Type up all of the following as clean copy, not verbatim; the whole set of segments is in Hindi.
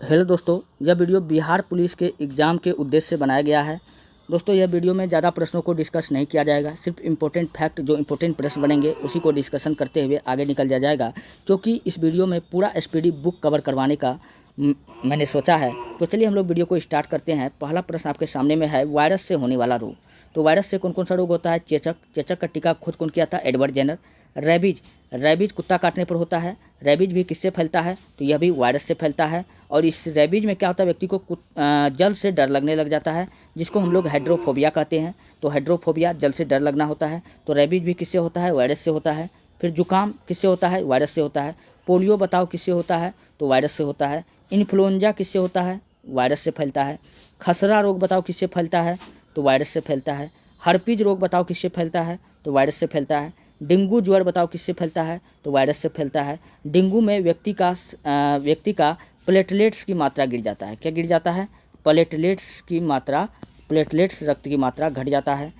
हेलो दोस्तों, यह वीडियो बिहार पुलिस के एग्ज़ाम के उद्देश्य से बनाया गया है। दोस्तों, यह वीडियो में ज़्यादा प्रश्नों को डिस्कस नहीं किया जाएगा, सिर्फ इम्पोर्टेंट फैक्ट जो इम्पोर्टेंट प्रश्न बनेंगे उसी को डिस्कशन करते हुए आगे निकल जाएगा, क्योंकि इस वीडियो में पूरा एसपीडी बुक कवर करवाने का मैंने सोचा है। तो चलिए हम लोग वीडियो को स्टार्ट करते हैं। पहला प्रश्न आपके सामने में है, वायरस से होने वाला रोग। तो वायरस से कौन कौन सा रोग होता है? चेचक। चेचक का टीका खुद कौन किया था? Edward Jenner. रेबीज। रेबीज कुत्ता काटने पर होता है। रेबीज भी किससे फैलता है? तो यह भी वायरस से फैलता है। और इस रेबीज में क्या होता है, व्यक्ति को जल से डर लगने लग जाता है, जिसको हम लोग हाइड्रोफोबिया कहते हैं। तो हाइड्रोफोबिया जल से डर लगना होता है। तो रेबीज भी किससे होता है? वायरस से होता है। फिर जुकाम किससे होता है? वायरस से होता है। पोलियो बताओ किससे होता है? तो वायरस से होता है। इन्फ्लुएंजा किससे होता है? वायरस से फैलता है। खसरा रोग बताओ किससे फैलता है? तो वायरस से फैलता है। हर्पीज रोग बताओ किससे फैलता है? तो वायरस से फैलता है। डेंगू ज्वर बताओ किससे फैलता है? तो वायरस से फैलता है। डेंगू में व्यक्ति का प्लेटलेट्स की मात्रा गिर जाता है। क्या गिर जाता है? प्लेटलेट्स रक्त की मात्रा घट जाता है।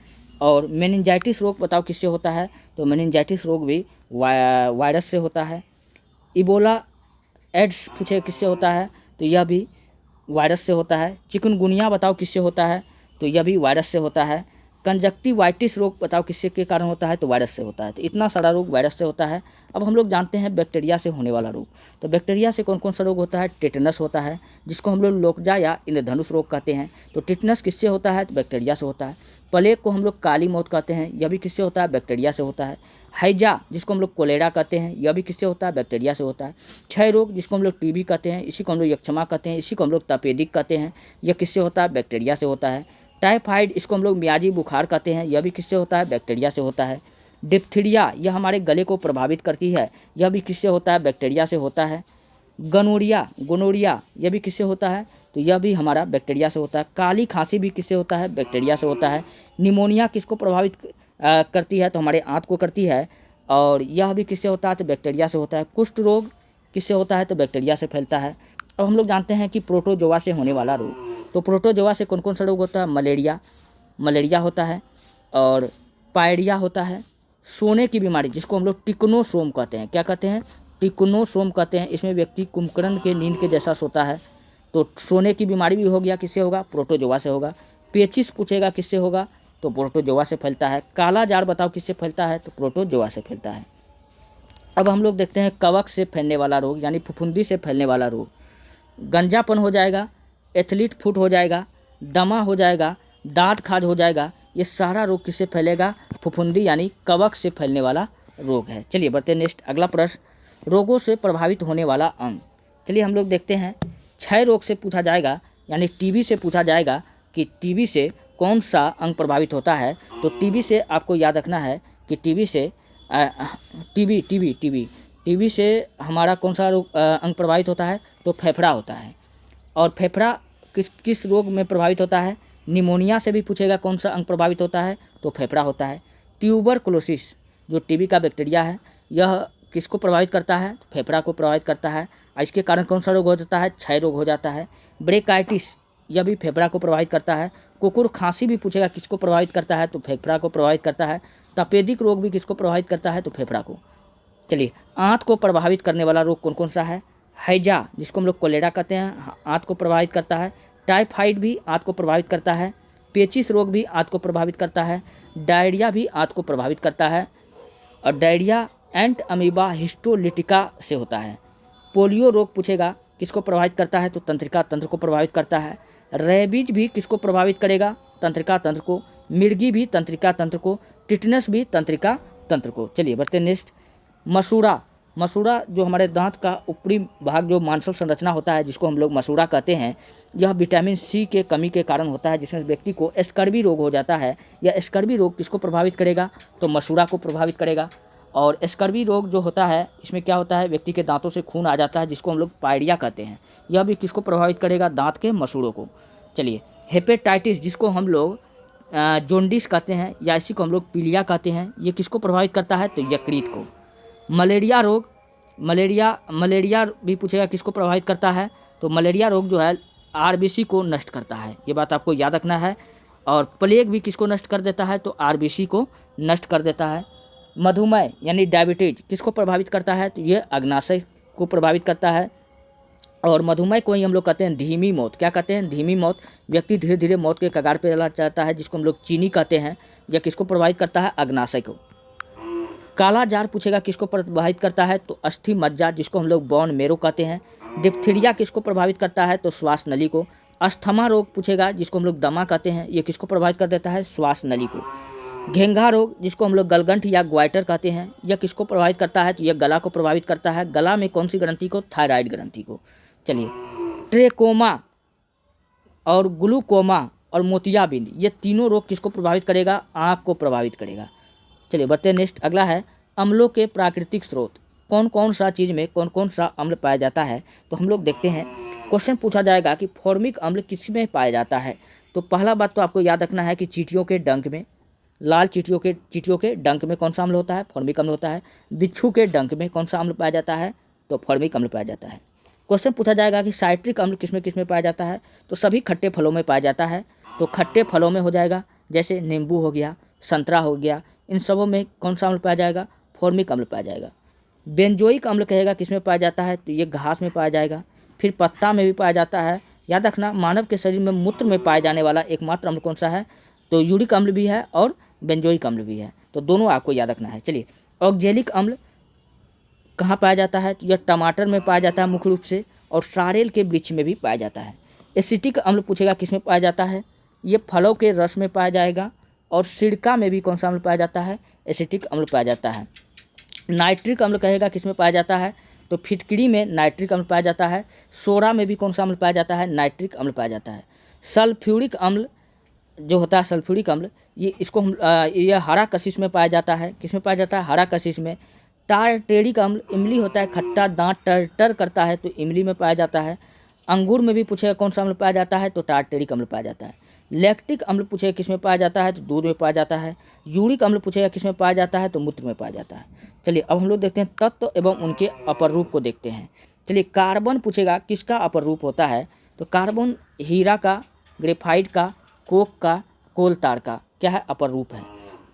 और मेनिंजाइटिस रोग बताओ किससे होता है? तो मेनिंजाइटिस रोग भी वायरस से होता है। इबोला एड्स पूछे किससे होता है? तो यह भी वायरस से होता है। चिकनगुनिया बताओ किससे होता है? तो यह भी वायरस से होता है। कंजक्टिवाइटिस रोग बताओ किससे के कारण होता है? तो वायरस से होता है। तो इतना सारा रोग वायरस से होता है। अब हम लोग जानते हैं बैक्टीरिया से होने वाला रोग। तो बैक्टीरिया से कौन कौन सा रोग होता है? टेटनस होता है, जिसको हम लोग लोकजा या इंद्रधनुष रोग कहते हैं। तो टेटनस किससे होता है? तो बैक्टीरिया से होता है। प्लेग को हम लोग काली मौत कहते हैं, यह भी किससे होता है? बैक्टीरिया से होता है। हैजा जिसको हम लोग कोलेरा कहते हैं, यह भी किससे होता है? बैक्टीरिया से होता है। क्षय रोग जिसको हम लोग टीबी कहते हैं, इसी को हम लोग यक्षमा कहते हैं, इसी को हम लोग तपेदिक कहते हैं, यह किससे होता है? बैक्टीरिया से होता है। टाइफाइड इसको हम लोग मियाजी बुखार कहते हैं, यह भी किससे होता है? बैक्टीरिया से होता है। डिप्थीरिया यह हमारे गले को प्रभावित करती है, यह भी किससे होता है? बैक्टीरिया से होता है। गोनोरिया यह भी किससे होता है? तो यह भी हमारा बैक्टीरिया से होता है। काली खांसी भी किससे होता है? बैक्टीरिया से होता है। निमोनिया किसको प्रभावित करती है? तो हमारे आंत को करती है, और यह भी किससे होता है? तो बैक्टीरिया से होता है। कुष्ठ रोग किससे होता है? तो बैक्टीरिया से फैलता है। अब हम लोग जानते हैं कि प्रोटोजोआ से होने वाला रोग। तो प्रोटोजोआ से कौन कौन सा रोग होता है? मलेरिया होता है, और पायरिया होता है। सोने की बीमारी जिसको हम लोग टिकनोसोम कहते हैं, क्या कहते हैं? टिकनोसोम कहते हैं। इसमें व्यक्ति कुंभकर्ण के नींद के जैसा सोता है। तो सोने की बीमारी भी हो गया, किससे होगा? प्रोटोजोआ से होगा। पेचिस पूछेगा किससे होगा? तो प्रोटोजोआ से फैलता है। काला जार बताओ किससे फैलता है? तो प्रोटोजोआ से फैलता है। अब हम लोग देखते हैं कवक से फैलने वाला रोग, यानी फफूंदी से फैलने वाला रोग। गंजापन हो जाएगा, एथलीट फुट हो जाएगा, दमा हो जाएगा, दांत खाज हो जाएगा, ये सारा रोग किससे फैलेगा? फफूंदी यानी कवक से फैलने वाला रोग है। चलिए बढ़ते हैं नेक्स्ट, अगला प्रश्न, रोगों से प्रभावित होने वाला अंग। चलिए हम लोग देखते हैं। क्षय रोग से पूछा जाएगा, यानी टीबी से पूछा जाएगा कि टीबी से कौन सा अंग प्रभावित होता है। तो टीबी से आपको याद रखना है कि टीबी से हमारा कौन सा रोग अंग प्रभावित होता है? तो फेफड़ा होता है। और फेफड़ा किस रोग में प्रभावित होता है? निमोनिया से भी पूछेगा कौन सा अंग प्रभावित होता है? तो फेफड़ा होता है। ट्यूबरकुलोसिस जो टीबी का बैक्टीरिया है, यह किसको प्रभावित करता है? तो फेफड़ा को प्रभावित करता है। इसके कारण कौन सा रोग हो जाता है? क्षय रोग हो जाता है। ब्रेकाइटिस यह भी फेफड़ा को प्रभावित करता है। कुकुर खांसी भी पूछेगा किसको प्रभावित करता है? तो फेफड़ा को प्रभावित करता है। तपेदिक रोग भी किसको प्रभावित करता है? तो फेफड़ा को। चलिए, आंत को प्रभावित करने वाला रोग कौन कौन सा है? हैजा जिसको हम लोग कोलेरा कहते हैं, आंत को प्रभावित करता है। टाइफाइड भी आंत को प्रभावित करता है। पेचिस रोग भी आंत को प्रभावित करता है। डायरिया भी आंत को प्रभावित करता है, और डायरिया एंट अमीबा हिस्टोलिटिका से होता है। पोलियो रोग पूछेगा किसको प्रभावित करता है? तो तंत्रिका तंत्र को प्रभावित करता है। रेबीज भी किसको प्रभावित करेगा? तंत्रिका तंत्र को। मिर्गी भी तंत्रिका तंत्र को। टिटनस भी तंत्रिका तंत्र को। चलिए बढ़ते नेक्स्ट, मसूड़ा जो हमारे दांत का ऊपरी भाग जो मांसल संरचना होता है, जिसको हम लोग मसूड़ा कहते हैं, यह विटामिन सी के कमी के कारण होता है, जिसमें व्यक्ति को स्कर्वी रोग हो जाता है। यह स्कर्वी रोग किसको प्रभावित करेगा? तो मसूड़ा को प्रभावित करेगा। और स्कर्वी रोग जो होता है, इसमें क्या होता है? व्यक्ति के दांतों से खून आ जाता है, जिसको हम लोग पायरिया कहते हैं। यह भी किसको प्रभावित करेगा? दांत के मसूड़ों को। चलिए, हेपेटाइटिस जिसको हम लोग जोंडिस कहते हैं, या इसी को हम लोग पीलिया कहते हैं, ये किसको प्रभावित करता है? तो यकृत को। मलेरिया रोग, मलेरिया भी पूछेगा किसको प्रभावित करता है? तो मलेरिया रोग जो है आरबीसी को नष्ट करता है, ये बात आपको याद रखना है। और प्लेग भी किसको नष्ट कर देता है? तो आरबीसी को नष्ट कर देता है। मधुमेह यानी डायबिटीज किसको प्रभावित करता है? तो ये अग्नाशय को प्रभावित करता है। और मधुमेह को ही हम लोग कहते हैं धीमी मौत। क्या कहते हैं? धीमी मौत। व्यक्ति धीरे धीरे मौत के कगार पर चला जाता है, जिसको हम लोग चीनी कहते हैं। यह किसको प्रभावित करता है? अग्नाशय को। काला जार पूछेगा किसको प्रभावित करता है? तो अस्थि मज्जा, जिसको हम लोग बोन मेरो कहते हैं। डिप्थीरिया किसको प्रभावित करता है? तो श्वास नली को। अस्थमा रोग पूछेगा, जिसको हम लोग दमा कहते हैं, ये किसको प्रभावित कर देता है? श्वास नली को। घेंघा रोग, जिसको हम लोग गलगंठ या ग्वाइटर कहते हैं, यह किसको प्रभावित करता है? तो यह गला को प्रभावित करता है। गला में कौन सी ग्रंथि को? थायराइड ग्रंथि को। चलिए, ट्रेकोमा और ग्लूकोमा और मोतियाबिंद, ये तीनों रोग किसको प्रभावित करेगा? आँख को प्रभावित करेगा। चलिए बढ़ते हैं नेक्स्ट। अगला है अम्लों के प्राकृतिक स्रोत। कौन कौन सा चीज़ में कौन कौन सा अम्ल पाया जाता है? तो हम लोग देखते हैं। क्वेश्चन पूछा जाएगा कि फॉर्मिक अम्ल किस में पाया जाता है? तो पहला बात तो आपको याद रखना है कि चींटियों के डंक में, लाल चींटियों के डंक में कौन सा अम्ल होता है? फॉर्मिक अम्ल होता है। बिच्छू के डंक में कौन सा अम्ल पाया जाता है? तो फॉर्मिक अम्ल पाया जाता है। क्वेश्चन पूछा जाएगा कि साइट्रिक अम्ल किस में पाया जाता है? तो सभी खट्टे फलों में पाया जाता है। तो खट्टे फलों में हो जाएगा, जैसे नींबू हो गया, संतरा हो गया, इन सबों में कौन सा अम्ल पाया जाएगा? फॉर्मिक अम्ल पाया जाएगा। बेंजोइक अम्ल कहेगा किस में पाया जाता है? तो ये घास में पाया जाएगा। फिर पत्ता में भी पाया जाता है। याद रखना, मानव के शरीर में मूत्र में पाए जाने वाला एकमात्र अम्ल कौन सा है? तो यूरिक अम्ल भी है और बेंजोइक अम्ल भी है। तो दोनों आपको याद रखना है। चलिए, ऑक्जेलिक अम्ल कहाँ पाया जाता है? तो यह टमाटर में पाया जाता है मुख्य रूप से, और सारेल के वृक्ष में भी पाया जाता है। एसिटिक अम्ल पूछेगा किस में पाया जाता है? ये फलों के रस में पाया जाएगा। और सिरका में भी कौन सा अम्ल पाया जाता है? एसिटिक अम्ल पाया जाता है। नाइट्रिक अम्ल कहेगा किस में पाया जाता है? तो फिटकरी में नाइट्रिक अम्ल पाया जाता है। सोडा में भी कौन सा अम्ल पाया जाता है? नाइट्रिक अम्ल पाया जाता है। सल्फ्यूरिक अम्ल जो होता है, सल्फ्यूरिक अम्ल, ये इसको हम यह हरा कशिश में पाया जाता है। किस में पाया जाता है? हरा कशिश में। टारटेरिक अम्ल, इमली होता है खट्टा, दांत टर टर करता है, तो इमली में पाया जाता है। अंगूर में भी पूछेगा कौन सा अम्ल पाया जाता है? तो टारटेरिक अम्ल पाया जाता है। लैक्टिक अम्ल पूछेगा किस में पाया जाता है? तो दूध में पाया जाता है। यूरिक अम्ल पूछेगा किस में पाया जाता है? तो मूत्र में पाया जाता है। चलिए, अब हम लोग देखते हैं तत्व एवं उनके अपर रूप को देखते हैं। चलिए, कार्बन पूछेगा किसका अपर रूप होता है? तो कार्बन हीरा का, ग्रेफाइट का, कोक का, कोल तार का क्या है? अपर रूप है।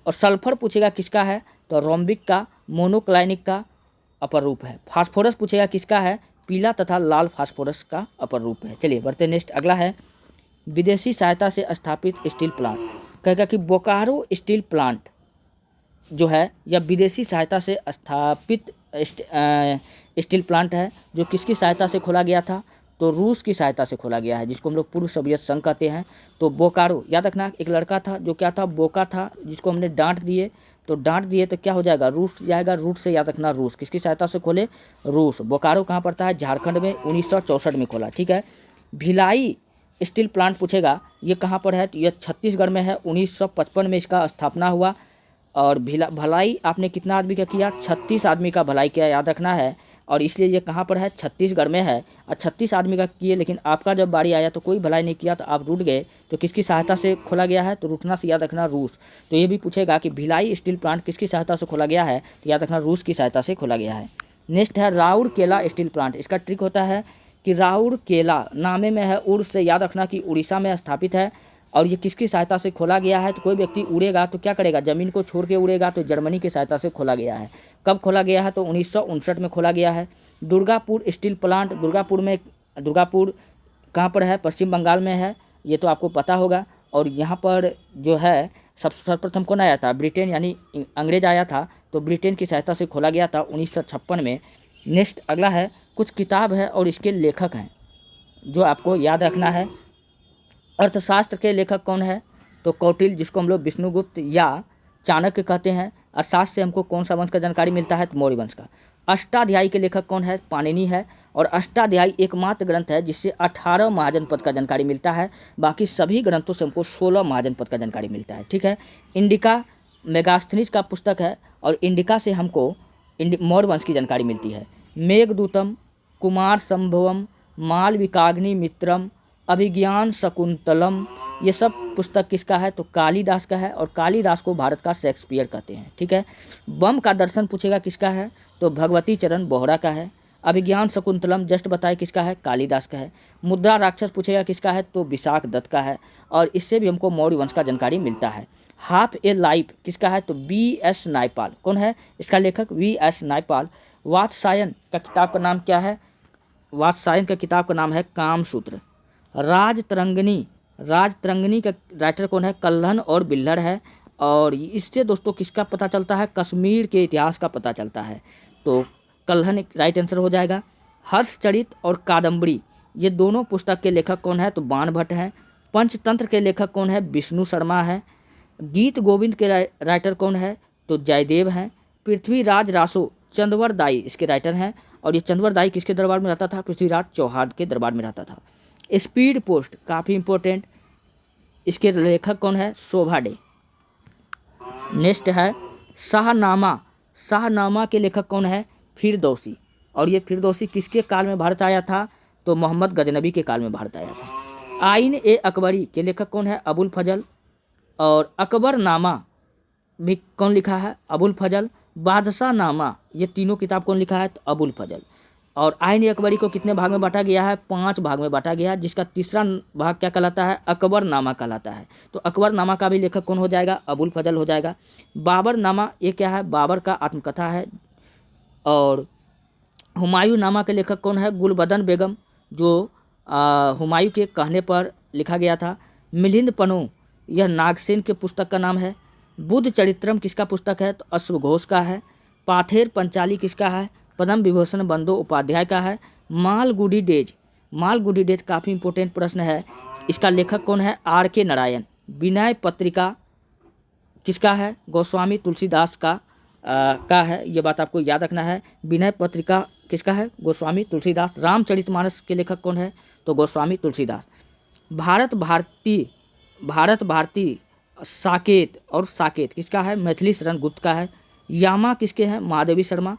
और सल्फर पूछेगा किसका है? तो रोम्बिक का, मोनोक्लाइनिक का अपर रूप है। फास्फोरस पूछेगा किसका है? पीला तथा लाल फास्फोरस का अपर रूप है। चलिए बढ़ते नेक्स्ट। अगला है विदेशी सहायता से स्थापित स्टील प्लांट। कहेगा कि बोकारो स्टील प्लांट जो है यह विदेशी सहायता से स्थापित स्टील प्लांट है, जो किसकी सहायता से खोला गया था? तो रूस की सहायता से खोला गया है, जिसको हम लोग पूर्व सोवियत संघ कहते हैं। तो बोकारो, याद रखना, एक लड़का था जो क्या था? बोका था, जिसको हमने डांट दिए। तो डांट दिए तो क्या हो जाएगा? रूस जाएगा। रूट से याद रखना, रूस किसकी सहायता से खोले? रूस। बोकारो कहाँ पड़ता है? झारखंड में, 1964 में खोला। ठीक है। भिलाई स्टील प्लांट पूछेगा ये कहाँ पर है? तो यह छत्तीसगढ़ में है। 1955 में इसका स्थापना हुआ। और भलाई आपने कितना आदमी का किया? 36 आदमी का भलाई किया, याद रखना है। और इसलिए ये कहाँ पर है? छत्तीसगढ़ में है। और 36 आदमी का किए, लेकिन आपका जब बारी आया तो कोई भलाई नहीं किया, तो आप रूठ गए। तो किसकी सहायता से खोला गया है? तो रूठना से याद रखना, रूस। तो ये भी पूछेगा कि भिलाई स्टील प्लांट किसकी सहायता से खोला गया है? तो याद रखना, रूस की सहायता से खोला गया है। नेक्स्ट है राउरकेला स्टील प्लांट। इसका ट्रिक होता है कि राउरकेला नामे में है उड़ से, याद रखना कि उड़ीसा में स्थापित है। और ये किसकी सहायता से खोला गया है? तो कोई व्यक्ति उड़ेगा तो क्या करेगा? ज़मीन को छोड़ के उड़ेगा। तो जर्मनी की सहायता से खोला गया है। कब खोला गया है? तो 1959 में खोला गया है। दुर्गापुर स्टील प्लांट, दुर्गापुर कहाँ पर है? पश्चिम बंगाल में है, ये तो आपको पता होगा। और यहाँ पर जो है सर्वप्रथम कौन आया था? ब्रिटेन, यानी अंग्रेज आया था। तो ब्रिटेन की सहायता से खोला गया था 1956 में। नेक्स्ट अगला है, कुछ किताब है और इसके लेखक हैं जो आपको याद रखना है। अर्थशास्त्र के लेखक कौन है? तो कौटिल्य, जिसको हम लोग विष्णुगुप्त या चाणक्य कहते हैं। अर्थशास्त्र से हमको कौन सा वंश का जानकारी मिलता है? तो मौर्य वंश का। अष्टाध्यायी के लेखक कौन है? पाणिनि है। और अष्टाध्यायी एकमात्र ग्रंथ है जिससे 18 महाजनपद का जानकारी मिलता है। बाकी सभी ग्रंथों से हमको 16 महाजनपद का जानकारी मिलता है। ठीक है। इंडिका मेगास्थनीज का पुस्तक है, और इंडिका से हमको मौर्य वंश की जानकारी मिलती है। मेघदूतम, कुमार संभवम, मालविकाग्नि मित्रम, अभिज्ञान शकुंतलम, ये सब पुस्तक किसका है? तो कालिदास का है। और कालिदास को भारत का शेक्सपियर कहते हैं। ठीक है। बम का दर्शन पूछेगा किसका है? तो भगवती चरण बोहरा का है। अभिज्ञान शकुंतलम जस्ट बताए किसका है? कालिदास का है। मुद्रा राक्षस पूछेगा किसका है? तो विशाख दत्त का है। और इससे भी हमको मौर्य वंश का जानकारी मिलता है। हाफ ए लाइफ किसका है? तो V.S. नायपाल। कौन है इसका लेखक? V.S. नायपाल। वात्सायन का किताब का नाम क्या है? वात्स्यायन का किताब का नाम है कामसूत्र। राजतरंगिणी का राइटर कौन है? कल्हण और बिल्हड़ है। और इससे दोस्तों किसका पता चलता है? कश्मीर के इतिहास का पता चलता है। तो कल्हण राइट आंसर हो जाएगा। हर्षचरित और कादम्बरी ये दोनों पुस्तक के लेखक कौन है? तो बाण भट्ट हैं। पंचतंत्र के लेखक कौन है? विष्णु शर्मा है। गीत गोविंद के राइटर कौन है? तो जयदेव हैं। पृथ्वीराज रासो चंदवरदाई इसके राइटर हैं। और ये चंदवरदाई किसके दरबार में रहता था? पृथ्वीराज चौहान के दरबार में रहता था। स्पीड पोस्ट काफ़ी इंपॉर्टेंट, इसके लेखक कौन है? शोभा डे। नेक्स्ट है शाहनामा के लेखक कौन है? फिरदौसी। और ये फिरदौसी किसके काल में भारत आया था? तो मोहम्मद गजनबी के काल में भारत आया था। आइन ए अकबरी के लेखक कौन है? अबुल फजल। और अकबरनामा भी कौन लिखा है? अबुल फजल। बादशाह नामा ये तीनों किताब कौन लिखा है? तो अबुल फजल। और आइन ए अकबरी को कितने भाग में बांटा गया है? 5 भाग में बांटा गया है, जिसका तीसरा भाग क्या कहलाता है? अकबरनामा कहलाता है। तो अकबरनामा का भी लेखक कौन हो जाएगा? अबुल फजल हो जाएगा। बाबरनामा ये क्या है? बाबर का आत्मकथा है। और हुमायूं नामा के लेखक कौन है? गुलबदन बेगम, जो हुमायूं के कहने पर लिखा गया था। मिलिंद पन्नू यह नागसेन के पुस्तक का नाम है। बुद्ध चरित्रम किसका पुस्तक है? तो अश्वघोष का है। पाथेर पंचाली किसका है? पद्म विभूषण बंदोपाध्याय का है। मालगुडी डेज काफ़ी इंपॉर्टेंट प्रश्न है, इसका लेखक कौन है? R.K. नारायण। विनय पत्रिका किसका है? गोस्वामी तुलसीदास का है, ये बात आपको याद रखना है। विनय पत्रिका किसका है? गोस्वामी तुलसीदास। रामचरितमानस के लेखक कौन है? तो गोस्वामी तुलसीदास। भारत भारती साकेत किसका है? मैथिली शरण गुप्त का है। यामा किसके हैं? महादेवी वर्मा।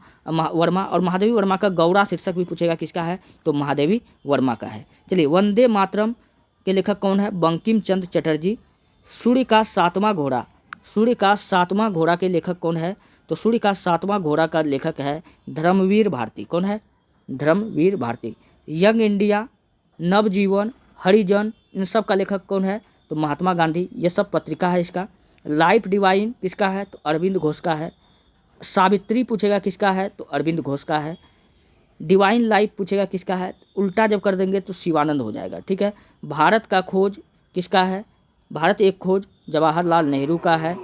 और महादेवी वर्मा का गौड़ा शीर्षक भी पूछेगा किसका है? तो महादेवी वर्मा का है। चलिए, वंदे मातरम के लेखक कौन है? बंकिम चंद्र चटर्जी। सूर्य का सातवां घोड़ा के लेखक कौन है? तो सूर्य का सातवां घोड़ा का लेखक है धर्मवीर भारती। कौन है? धर्मवीर भारती। यंग इंडिया, नवजीवन, हरिजन इन सब का लेखक कौन है? तो महात्मा गांधी। ये सब पत्रिका है इसका। लाइफ डिवाइन किसका है? तो अरविंद घोष का है। सावित्री पूछेगा किसका है? तो अरविंद घोष का है। डिवाइन लाइफ पूछेगा किसका है? उल्टा जब कर देंगे तो शिवानंद हो जाएगा। ठीक है। भारत का खोज किसका है? भारत एक खोज जवाहरलाल नेहरू का है।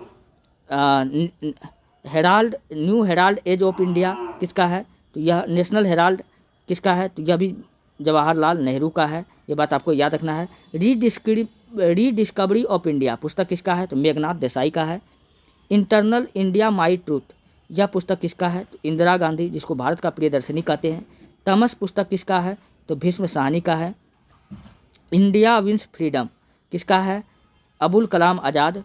New Herald age of India किसका है? तो यह नेशनल हेराल्ड किसका है? तो यह भी जवाहरलाल नेहरू का है, ये बात आपको याद रखना है। रीडिस्कवरी ऑफ इंडिया पुस्तक किसका है? तो मेघनाथ देसाई का है। इंटरनल इंडिया माई ट्रूथ यह पुस्तक किसका है? तो इंदिरा गांधी, जिसको भारत का प्रियदर्शनी कहते हैं। तमस पुस्तक किसका है? तो भीष्म साहनी का है। इंडिया विंस फ्रीडम किसका है? अबुल कलाम आज़ाद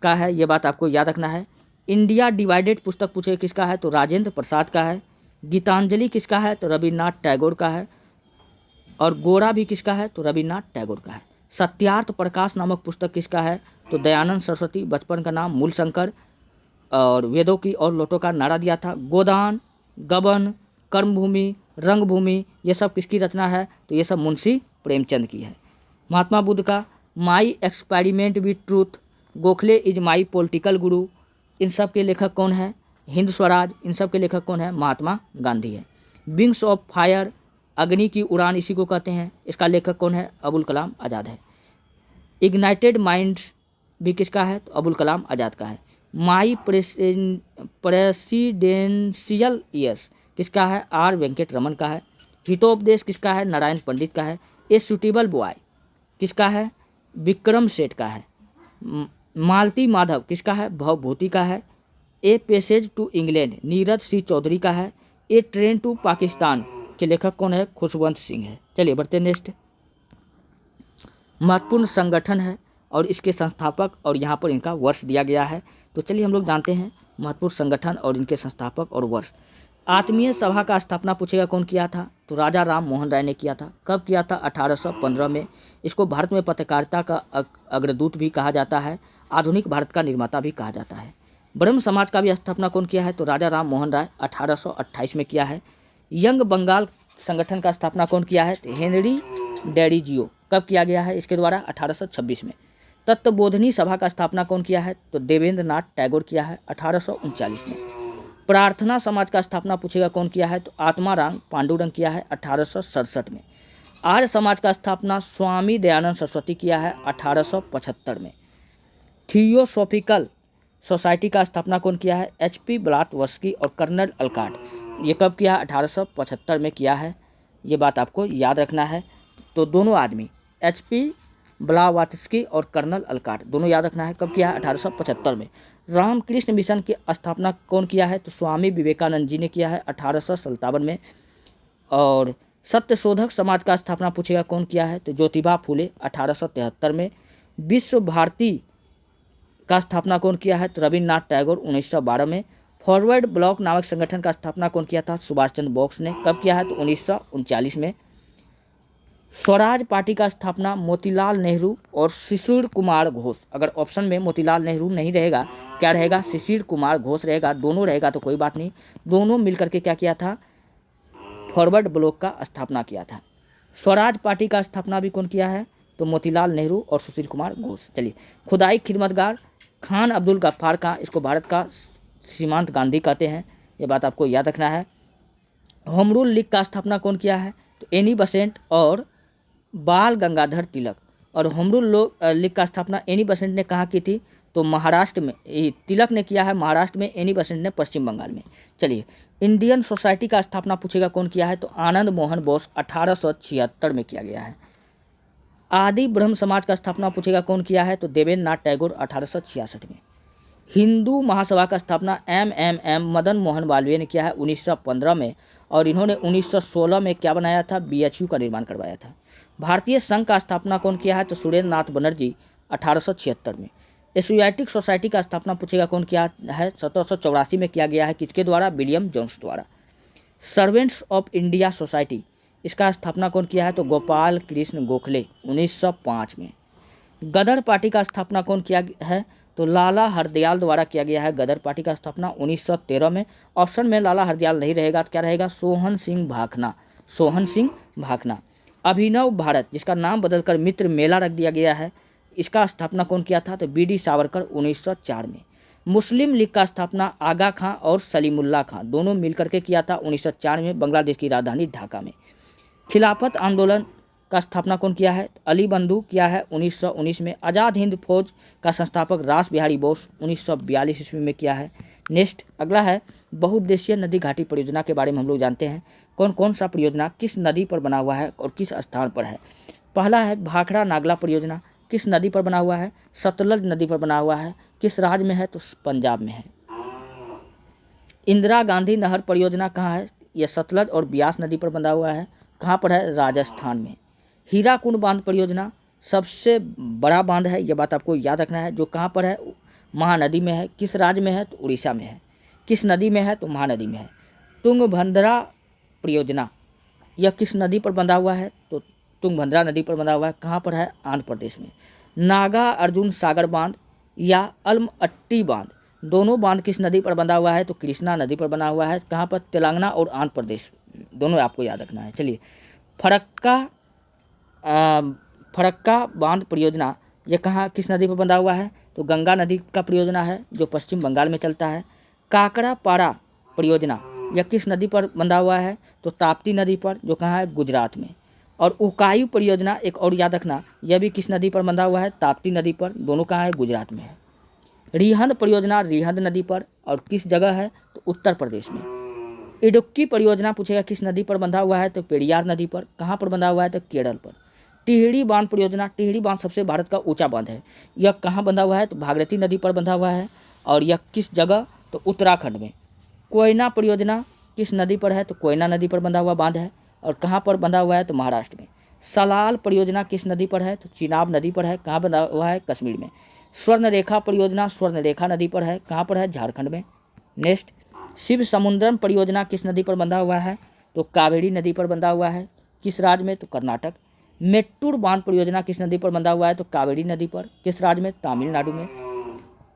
का है, ये बात आपको याद रखना है। इंडिया डिवाइडेड पुस्तक पूछे किसका है? तो राजेंद्र प्रसाद का है। गीतांजलि किसका है? तो रविन्द्रनाथ टैगोर का है। और गोरा भी किसका है? तो रविन्द्रनाथ टैगोर का है। सत्यार्थ प्रकाश नामक पुस्तक किसका है? तो दयानंद सरस्वती। बचपन का नाम मूलशंकर। और वेदों की और लोटों का नारा दिया था। गोदान, गबन, कर्मभूमि, रंगभूमि ये सब किसकी रचना है? तो ये सब मुंशी प्रेमचंद की है। महात्मा बुद्ध का my experiment with truth, Gokhale is my political गुरु इन सब के लेखक कौन है? हिंद स्वराज इन सब के लेखक कौन है? महात्मा गांधी है। विंग्स ऑफ फायर अग्नि की उड़ान इसी को कहते हैं, इसका लेखक कौन है? अबुल कलाम आज़ाद है। इग्नाइटेड माइंड्स भी किसका है? तो अबुल कलाम आज़ाद का है। माई प्रेसिडेंशियल ईयर्स किसका है? R. वेंकट रमन का है। हितोपदेश किसका है? नारायण पंडित का है। ए सूटेबल बॉय किसका है? विक्रम सेठ का है। मालती माधव किसका है? भवभूति का है। A passage to England Neeraj Singh Chaudhary का है। ए ट्रेन टू पाकिस्तान के लेखक कौन है? खुशवंत सिंह है। चलिए बढ़ते नेक्स्ट। महत्वपूर्ण संगठन है और इसके संस्थापक और यहाँ पर इनका वर्ष दिया गया है। तो चलिए हम लोग जानते हैं महत्वपूर्ण संगठन और इनके संस्थापक और वर्ष। आत्मीय सभा का स्थापना पूछेगा कौन किया था? तो राजा राम मोहन राय ने किया था। कब किया था? 1815 में। इसको भारत में पत्रकारिता का अग्रदूत भी कहा जाता है। आधुनिक भारत का निर्माता भी कहा जाता है। ब्रह्म समाज का भी स्थापना कौन किया है? तो राजा राम मोहन राय 1828 में किया है। यंग बंगाल संगठन का स्थापना कौन किया है? तो हेनरी डेरिजियो। कब किया गया है इसके द्वारा? 1826 में। तत्वबोधिनी सभा का स्थापना कौन किया है? तो देवेंद्र नाथ टैगोर किया है 1839 में। प्रार्थना समाज का स्थापना पूछेगा कौन किया है, तो आत्माराम पांडुरंग किया है 1867 में। आर्य समाज का स्थापना स्वामी दयानंद सरस्वती किया है 1875 में। थियोसॉफिकल सोसाइटी का स्थापना कौन किया है, HP ब्लाटवर्स्की और कर्नल अलकाट। ये कब किया है, 1875 में किया है। ये बात आपको याद रखना है। तो दोनों आदमी HP ब्लावात्स्की और कर्नल अलकाट दोनों याद रखना है, कब किया है, 1875 में। रामकृष्ण मिशन की स्थापना कौन किया है, तो स्वामी विवेकानंद जी ने किया है 1857 में। और सत्यशोधक समाज का स्थापना पूछेगा कौन किया है, तो ज्योतिबा फूले 1873 में। विश्व भारती का स्थापना कौन किया है, तो रविन्द्रनाथ टैगोर 1912 में। फॉरवर्ड ब्लॉक नामक संगठन का स्थापना कौन किया था, सुभाष चंद्र बोस ने, कब किया है, तो 1939 में। स्वराज पार्टी का स्थापना मोतीलाल नेहरू और शिशिर कुमार घोष। अगर ऑप्शन में मोतीलाल नेहरू नहीं रहेगा, क्या रहेगा, शिशिर कुमार घोष रहेगा। दोनों रहेगा तो कोई बात नहीं, दोनों मिलकर के क्या किया था, फॉरवर्ड ब्लॉक का स्थापना किया था। स्वराज पार्टी का स्थापना भी कौन किया है, तो मोतीलाल नेहरू और सुशील कुमार घोष। चलिए, खुदाई खिदमतगार खान अब्दुल गफ्फार का, इसको भारत का सीमांत गांधी कहते हैं, ये बात आपको याद रखना है। होम रूल लीग का स्थापना कौन किया है, तो एनी बेसेंट और बाल गंगाधर तिलक। और होम रूल लीग का स्थापना एनी बेसेंट ने कहाँ की थी, तो महाराष्ट्र में, तिलक ने किया है महाराष्ट्र में, एनी बेसेंट ने पश्चिम बंगाल में। चलिए, इंडियन सोसाइटी का स्थापना पूछेगा कौन किया है, तो आनंद मोहन बोस 1876 में किया गया है। आदि ब्रह्म समाज का स्थापना पूछेगा कौन किया है, तो देवेंद्र नाथ टैगोर 1866 में। हिंदू महासभा का स्थापना MMM मदन मोहन मालवीय ने किया है 1915 में। और इन्होंने 1916 में क्या बनाया था, BHU का निर्माण करवाया था। भारतीय संघ का स्थापना कौन किया है, तो सुरेंद्र नाथ बनर्जी 1876 में। एशियाटिक सोसाइटी का स्थापना पूछेगा कौन किया है, 1784 में किया गया है। किसके द्वारा, विलियम जोन्स द्वारा। सर्वेंट्स ऑफ इंडिया सोसाइटी, इसका स्थापना कौन किया है, तो गोपाल कृष्ण गोखले 1905 में। गदर पार्टी का स्थापना कौन किया है, तो लाला हरदयाल द्वारा किया गया है। गदर पार्टी का स्थापना 1913 में। ऑप्शन में लाला हरदयाल नहीं रहेगा तो क्या रहेगा, सोहन सिंह भाखना। सोहन सिंह भाखना। अभिनव भारत, जिसका नाम बदलकर मित्र मेला रख दिया गया है, इसका स्थापना कौन किया था, तो BD सावरकर 1904 में। मुस्लिम लीग का स्थापना आगा खां और सलीमुल्लाह खां दोनों मिलकर के किया था 1904 में, बांग्लादेश की राजधानी ढाका में। खिलाफत आंदोलन का स्थापना कौन किया है, अली बंधु किया है 1919 में। आज़ाद हिंद फौज का संस्थापक रास बिहारी बोस 1942 ईस्वी में किया है। नेक्स्ट अगला है बहुउद्देशीय नदी घाटी परियोजना के बारे में हम लोग जानते हैं। कौन कौन सा परियोजना किस नदी पर बना हुआ है और किस स्थान पर है। पहला है भाखड़ा नागला परियोजना, किस नदी पर बना हुआ है, सतलज नदी पर बना हुआ है। किस राज्य में है, तो पंजाब में है। इंदिरा गांधी नहर परियोजना कहाँ है, यह सतलज और ब्यास नदी पर बना हुआ है। कहाँ पर है, राजस्थान में। हीराकुंड बांध परियोजना सबसे बड़ा बांध है, यह बात आपको याद रखना है। जो कहाँ पर है, महानदी में है। किस राज्य में है, तो उड़ीसा में है। किस नदी में है, तो महानदी में है। तुंगभद्रा परियोजना, यह किस नदी पर बंधा हुआ है, तो तुंगभद्रा नदी पर बंधा हुआ है। कहाँ पर है, आंध्र प्रदेश में। नागा अर्जुन सागर बांध या अलमट्टी बांध, दोनों बांध किस नदी पर बंधा हुआ है, तो कृष्णा नदी पर बना हुआ है। कहाँ पर, तेलंगाना और आंध्र प्रदेश, दोनों आपको याद रखना है। चलिए, फरक्का बांध परियोजना, यह कहाँ किस नदी पर बंधा हुआ है, तो गंगा नदी का परियोजना है जो पश्चिम बंगाल में चलता है। काकरापाड़ा परियोजना, यह किस नदी पर बंधा हुआ है, तो ताप्ती नदी पर, जो कहाँ है, गुजरात में। और उकाई परियोजना एक और याद रखना, यह भी किस नदी पर बंधा हुआ है, ताप्ती नदी पर, दोनों कहाँ है, गुजरात में है। रिहंद परियोजना रिहंद नदी पर और किस जगह है, तो उत्तर प्रदेश में। इडुक्की परियोजना पूछेगा किस नदी पर बंधा हुआ है, तो पेरियार नदी पर। कहाँ पर बंधा हुआ है, तो केरल पर। टिहरी बांध परियोजना, टिहरी बांध सबसे भारत का ऊंचा बांध है। यह कहाँ बंधा हुआ है, तो भागीरथी नदी पर बंधा हुआ है। और यह किस जगह, तो उत्तराखंड में। कोयना परियोजना किस नदी पर है, तो कोयना नदी पर बंधा हुआ बांध है। और कहाँ पर बंधा हुआ है, तो महाराष्ट्र में। सलाल परियोजना किस नदी पर है, तो चिनाब नदी पर है। कहाँ बंधा हुआ है, कश्मीर में। स्वर्णरेखा परियोजना स्वर्णरेखा नदी पर है। कहाँ पर है, झारखंड में। नेक्स्ट, शिव समुद्रम परियोजना किस नदी पर बंधा हुआ है, तो कावेरी नदी पर बंधा हुआ है। किस राज्य में, तो कर्नाटक। मेट्टूर बांध परियोजना किस नदी पर बंधा हुआ है, तो कावेरी नदी पर। किस राज्य में, तमिलनाडु में।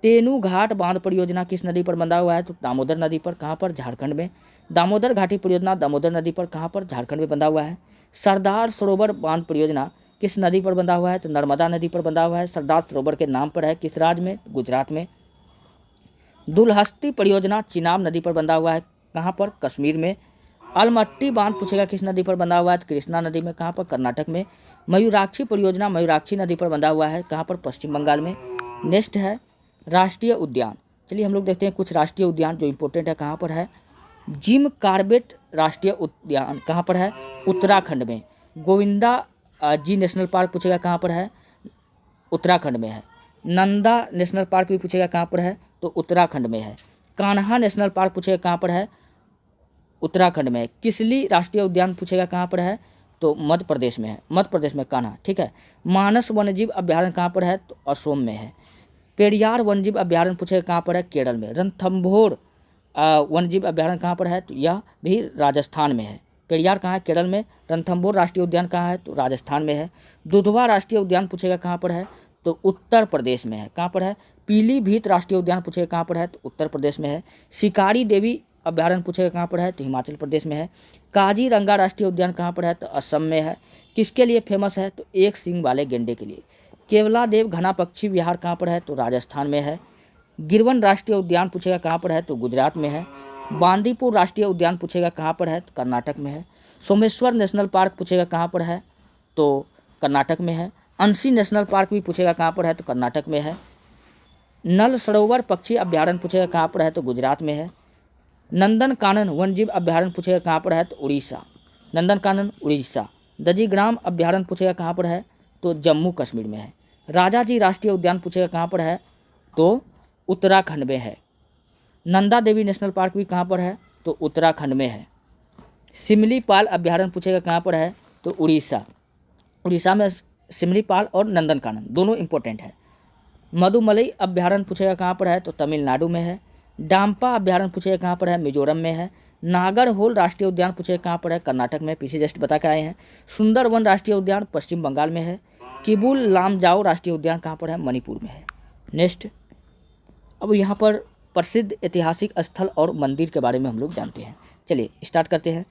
तेनू घाट बांध परियोजना किस नदी पर बंधा हुआ है, तो दामोदर नदी पर। कहाँ पर, झारखंड में। दामोदर घाटी परियोजना दामोदर नदी पर, कहाँ पर, झारखंड में बंधा हुआ है। सरदार सरोवर बांध परियोजना किस नदी पर बंधा हुआ है, तो नर्मदा नदी पर बंधा हुआ है। सरदार सरोवर के नाम पर है। किस राज्य में, गुजरात में। दुलहस्ती परियोजना चिनाब नदी पर बंधा हुआ है, कहाँ पर? कश्मीर में। अलमट्टी बांध पूछेगा किस नदी पर बंधा हुआ है? कृष्णा नदी में। कहाँ पर? कर्नाटक में। मयूराक्षी परियोजना मयूराक्षी नदी पर बंधा हुआ है, कहाँ पर? पश्चिम बंगाल में। नेक्स्ट है राष्ट्रीय उद्यान। चलिए हम लोग देखते हैं कुछ राष्ट्रीय उद्यान जो इम्पोर्टेंट है, कहाँ पर है? जिम कार्बेट राष्ट्रीय उद्यान कहाँ पर है? उत्तराखंड में। गोविंदा जी नेशनल पार्क पूछेगा कहाँ पर है? उत्तराखंड में है। नंदा नेशनल पार्क भी पूछेगा कहाँ पर है? तो उत्तराखंड में है। कान्हा नेशनल पार्क पूछेगा कहाँ पर है? उत्तराखंड में है। किसली राष्ट्रीय उद्यान पूछेगा कहाँ पर है? तो मध्य प्रदेश में है। मध्य प्रदेश में कान्हा, ठीक है। मानस वन्यजीव अभ्यारण्य कहाँ पर है? तो असम में है। पेरियार वन्यजीव अभ्यारण्य पूछेगा कहाँ पर है? केरल में। रणथंभौर वन्यजीव अभ्यारण्य कहाँ पर है? तो यह भी राजस्थान में है। पेरियार कहाँ है? केरल में। रणथंभौर राष्ट्रीय उद्यान कहाँ है? तो राजस्थान में है। दुधवा राष्ट्रीय उद्यान पूछेगा कहाँ पर है? तो उत्तर प्रदेश में है। कहाँ पर है? पीलीभीत राष्ट्रीय उद्यान पूछेगा कहाँ पर है? तो उत्तर प्रदेश में है। शिकारी देवी अभ्यारण्य पूछेगा कहाँ पर है? तो हिमाचल प्रदेश में है। काजीरंगा राष्ट्रीय उद्यान कहाँ पर है? तो असम में है। किसके लिए फेमस है? तो एक सींग वाले गेंडे के लिए। केवलादेव घना पक्षी विहार कहाँ पर है? तो राजस्थान में है। गिरवन राष्ट्रीय उद्यान पूछेगा कहाँ पर है? तो गुजरात में है। बांदीपुर राष्ट्रीय उद्यान पूछेगा कहाँ पर है? तो कर्नाटक में है। सोमेश्वर नेशनल पार्क पूछेगा कहाँ पर है? तो कर्नाटक में है। अंशी नेशनल पार्क भी पूछेगा कहाँ पर है? तो कर्नाटक में है। नल सरोवर पक्षी अभ्यारण्य पूछेगा कहाँ पर है? तो गुजरात में है। नंदन कानन वन्यजीव अभ्यारण्य पूछेगा कहाँ पर है? तो उड़ीसा। नंदन कानन उड़ीसा। दजीग्राम अभ्यारण्य पूछेगा कहाँ पर है? तो जम्मू कश्मीर में है। राजाजी राष्ट्रीय उद्यान पूछेगा कहाँ पर है? तो उत्तराखंड में है। नंदा देवी नेशनल पार्क भी कहाँ पर है? तो उत्तराखंड में है। सिमलीपाल अभ्यारण्य पूछेगा कहाँ पर है? तो उड़ीसा। उड़ीसा में सिमलीपाल और नंदनकानन दोनों इंपॉर्टेंट है। मधुमलई अभ्यारण्य पूछेगा कहाँ पर है? तो तमिलनाडु में है। डाम्पा अभ्यारण्य पूछेगा कहाँ पर है? मिजोरम में है। नागरहोल राष्ट्रीय उद्यान पूछेगा कहाँ पर है? कर्नाटक में, पीछे जस्ट बता के आए हैं। सुंदरवन राष्ट्रीय उद्यान पश्चिम बंगाल में है। किबुल लामजाओ राष्ट्रीय उद्यान कहाँ पर है? मणिपुर में है। नेक्स्ट, अब यहाँ पर प्रसिद्ध ऐतिहासिक स्थल और मंदिर के बारे में हम लोग जानते हैं। चलिए स्टार्ट करते हैं।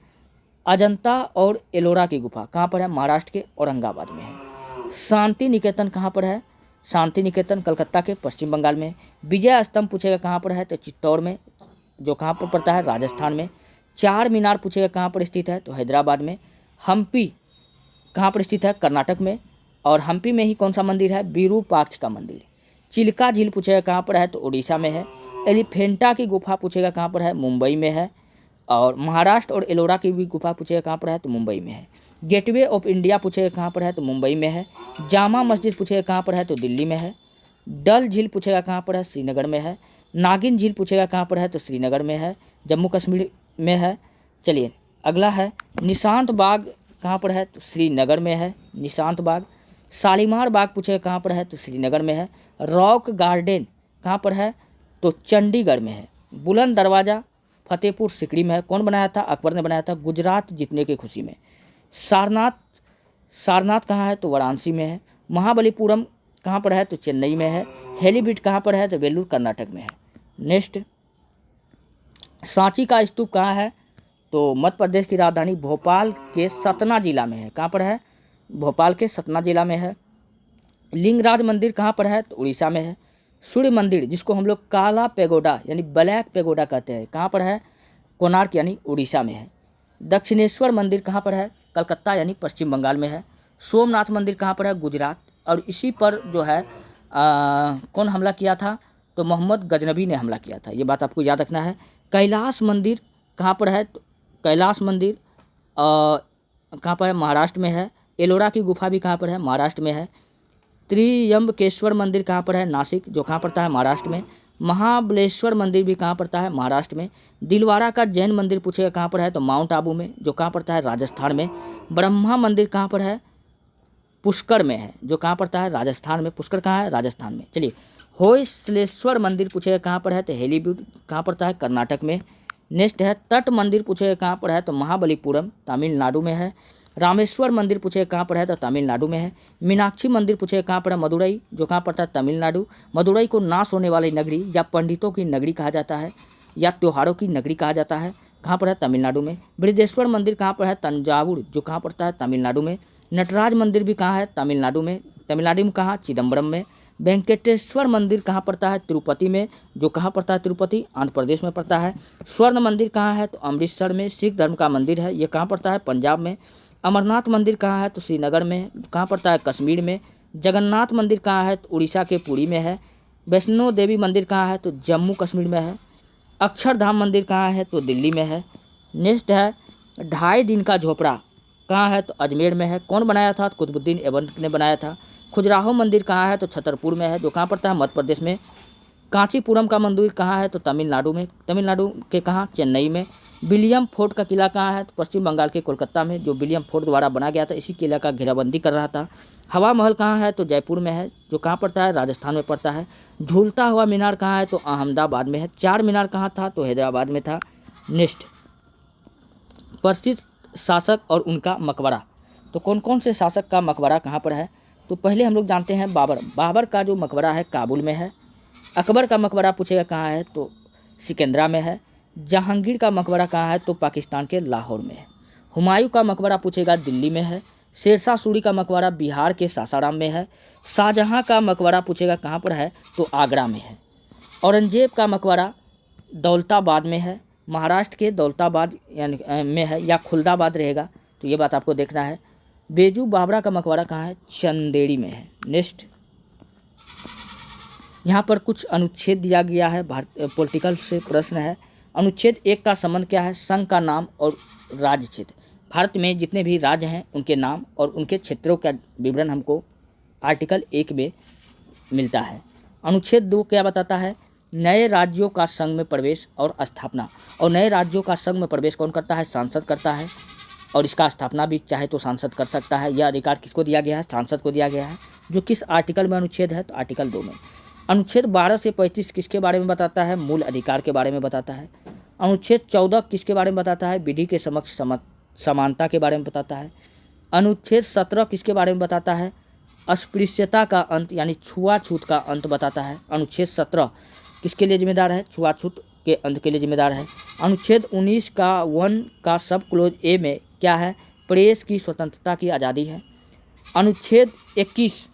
अजंता और एलोरा की गुफा कहाँ पर है? महाराष्ट्र के औरंगाबाद में है। शांति निकेतन कहाँ पर है? शांति निकेतन कलकत्ता के पश्चिम बंगाल में। विजय स्तंभ पूछेगा कहाँ पर है? तो चित्तौड़ में, जो कहाँ पर पड़ता है? राजस्थान में। चार मीनार पूछेगा कहाँ पर स्थित है? तो हैदराबाद में। हम्पी कहाँ पर स्थित है? कर्नाटक में। और हम्पी में ही कौन सा मंदिर है? विरूपाक्ष का मंदिर। चिल्का झील पूछेगा कहाँ पर है? तो उड़ीसा में है। एलिफेंटा की गुफा पूछेगा कहाँ पर है? मुंबई में है। और महाराष्ट्र और एलोरा की भी गुफा पूछेगा कहाँ पर है? तो मुंबई में है। गेटवे ऑफ इंडिया पूछेगा कहाँ पर है? तो मुंबई में है। जामा मस्जिद पूछेगा कहाँ पर है? तो दिल्ली में है। डल झील पूछेगा कहाँ पर है? श्रीनगर में है। नागिन झील पूछेगा कहाँ पर है? तो श्रीनगर में है, जम्मू कश्मीर में है। चलिए अगला है निशांत बाग कहाँ पर है? तो श्रीनगर में है निशांत बाग। शालीमार बाग पूछेगा कहाँ पर है? तो श्रीनगर में है। रॉक गार्डन कहाँ पर है? तो चंडीगढ़ में है। बुलंद दरवाज़ा फतेहपुर सिकरी में है। कौन बनाया था? अकबर ने बनाया था, गुजरात जीतने की खुशी में। सारनाथ कहाँ है? तो वाराणसी में है। महाबलीपुरम कहाँ पर है? तो चेन्नई में है। हेलीबीट कहाँ पर है? तो वेलूर कर्नाटक में है। नेक्स्ट, सांची का स्तूप कहाँ है? तो मध्य प्रदेश की राजधानी भोपाल के सतना जिला में है। कहाँ पर है? भोपाल के सतना जिला में है। लिंगराज मंदिर कहाँ पर है? तो उड़ीसा में है। सूर्य मंदिर जिसको हम लोग काला पेगोडा यानी ब्लैक पेगोडा कहते हैं, कहाँ पर है? कोणार्क यानी उड़ीसा में है। दक्षिणेश्वर मंदिर कहाँ पर है? कलकत्ता यानी पश्चिम बंगाल में है। सोमनाथ मंदिर कहाँ पर है? गुजरात। और इसी पर जो है कौन हमला किया था? तो मोहम्मद गजनबी ने हमला किया था, ये बात आपको याद रखना है। कैलाश मंदिर कहाँ पर है? तो कैलाश मंदिर कहाँ पर है? महाराष्ट्र में है। एलोरा की गुफा भी कहाँ पर है? महाराष्ट्र में है। त्रियंबकेश्वर मंदिर कहाँ पर है? नासिक, जो कहाँ पड़ता है? महाराष्ट्र में। महाबलेश्वर मंदिर भी कहाँ पड़ता है? महाराष्ट्र में। दिलवारा का जैन मंदिर पूछेगा कहाँ पर है? तो माउंट आबू में, जो कहाँ पड़ता है? राजस्थान में। ब्रह्मा मंदिर कहाँ पर है? पुष्कर में है, जो कहाँ पड़ता है? राजस्थान में। पुष्कर कहाँ है? राजस्थान में। चलिए होयसलेश्वर मंदिर पूछेगा कहाँ पर है? तो हेलीब्यूट कहाँ पड़ता है? कर्नाटक में। नेक्स्ट है तट मंदिर पूछेगा कहाँ पर है? तो महाबलीपुरम तमिलनाडु में है। रामेश्वर मंदिर पूछेगा कहाँ पर है? तो तमिलनाडु में है। मीनाक्षी मंदिर पूछेगा कहाँ पर है? मदुरई, जो कहाँ पड़ता है? तमिलनाडु। मदुरई को नाश होने वाली नगरी या पंडितों की नगरी कहा जाता है, या त्योहारों की नगरी कहा जाता है। कहाँ पर है? तमिलनाडु में। बृहदेश्वर मंदिर कहाँ पर है? तंजावुर, जो कहाँ पड़ता है? तमिलनाडु में। नटराज मंदिर भी कहाँ है? तमिलनाडु में। तमिलनाडु में कहाँ? चिदम्बरम में। वेंकटेश्वर मंदिर कहाँ पड़ता है? तिरुपति में। जो कहाँ पड़ता है? तिरुपति, आंध्र प्रदेश में पड़ता है। स्वर्ण मंदिर कहाँ है? तो अमृतसर में। सिख धर्म का मंदिर है, ये कहाँ पड़ता है? पंजाब में। अमरनाथ मंदिर कहाँ है? तो श्रीनगर में। कहाँ पड़ता है? कश्मीर में। जगन्नाथ मंदिर कहाँ है? तो उड़ीसा के पुरी में है। वैष्णो देवी मंदिर कहाँ है? तो जम्मू कश्मीर में है। अक्षरधाम मंदिर कहाँ है? तो दिल्ली में है। नेक्स्ट है 2.5 दिन का झोपड़ा कहाँ है? तो अजमेर में है। कौन बनाया था? तो कुतुबुद्दीन ऐबक ने बनाया था। खजुराहो मंदिर कहाँ है? तो छतरपुर में है, जो कहाँ पड़ता है? मध्य प्रदेश में। कांचीपुरम का मंदिर कहाँ है? तो तमिलनाडु में। तमिलनाडु के कहाँ? चेन्नई में। विलियम फोर्ट का किला कहाँ है? तो पश्चिम बंगाल के कोलकाता में, जो विलियम फोर्ट द्वारा बना गया था, इसी किला का घेराबंदी कर रहा था। हवा महल कहाँ है? तो जयपुर में है, जो कहाँ पड़ता है? राजस्थान में पड़ता है। झूलता हुआ मीनार कहाँ है? तो अहमदाबाद में है। चार मीनार कहाँ था? तो हैदराबाद में था। नेक्स्ट, प्रसिद्ध शासक और उनका मकबरा। तो कौन कौन से शासक का मकबरा कहाँ पर है? तो पहले हम लोग जानते हैं बाबर। बाबर का जो मकबरा है काबुल में है। अकबर का मकबरा पूछेगा कहाँ है? तो सिकंदरा में है। जहांगीर का मकबरा कहाँ है? तो पाकिस्तान के लाहौर में है। हुमायूं का मकबरा पूछेगा दिल्ली में है। शेरशाह सूरी का मकबरा बिहार के सासाराम में है। शाहजहां का मकबरा पूछेगा कहाँ पर है? तो आगरा में है। औरंगजेब का मकबरा दौलताबाद में है, महाराष्ट्र के दौलताबाद यानी में है, या खुलदाबाद रहेगा, तो ये बात आपको देखना है। बेजू बावरा का मकबरा कहाँ है? चंदेरी में है। नेक्स्ट, यहाँ पर कुछ अनुच्छेद दिया गया है, पॉलिटिकल से प्रश्न है। अनुच्छेद 1 का संबंध क्या है? संघ का नाम और राज्य क्षेत्र। भारत में जितने भी राज्य हैं उनके नाम और उनके क्षेत्रों का विवरण हमको आर्टिकल 1 में मिलता है। अनुच्छेद 2 क्या बताता है? नए राज्यों का संघ में प्रवेश और स्थापना। और नए राज्यों का संघ में प्रवेश कौन करता है? सांसद करता है, और इसका स्थापना भी चाहे तो सांसद कर सकता है। यह अधिकार किसको दिया गया है? सांसद को दिया गया है। जो किस आर्टिकल में अनुच्छेद है? तो आर्टिकल 2 में। अनुच्छेद 12 से 35 किसके बारे में बताता है? मूल अधिकार के बारे में बताता है। अनुच्छेद 14 किसके बारे में बताता है? विधि के समक्ष समानता के बारे में बताता है। अनुच्छेद 17 किसके बारे में बताता है? अस्पृश्यता का अंत यानी छुआछूत का अंत बताता है। अनुच्छेद 17 किसके लिए जिम्मेदार है? छुआछूत के अंत के लिए जिम्मेदार है। अनुच्छेद 19 का 1 का सब क्लोज ए में क्या है? प्रेस की स्वतंत्रता की आज़ादी है। अनुच्छेद 21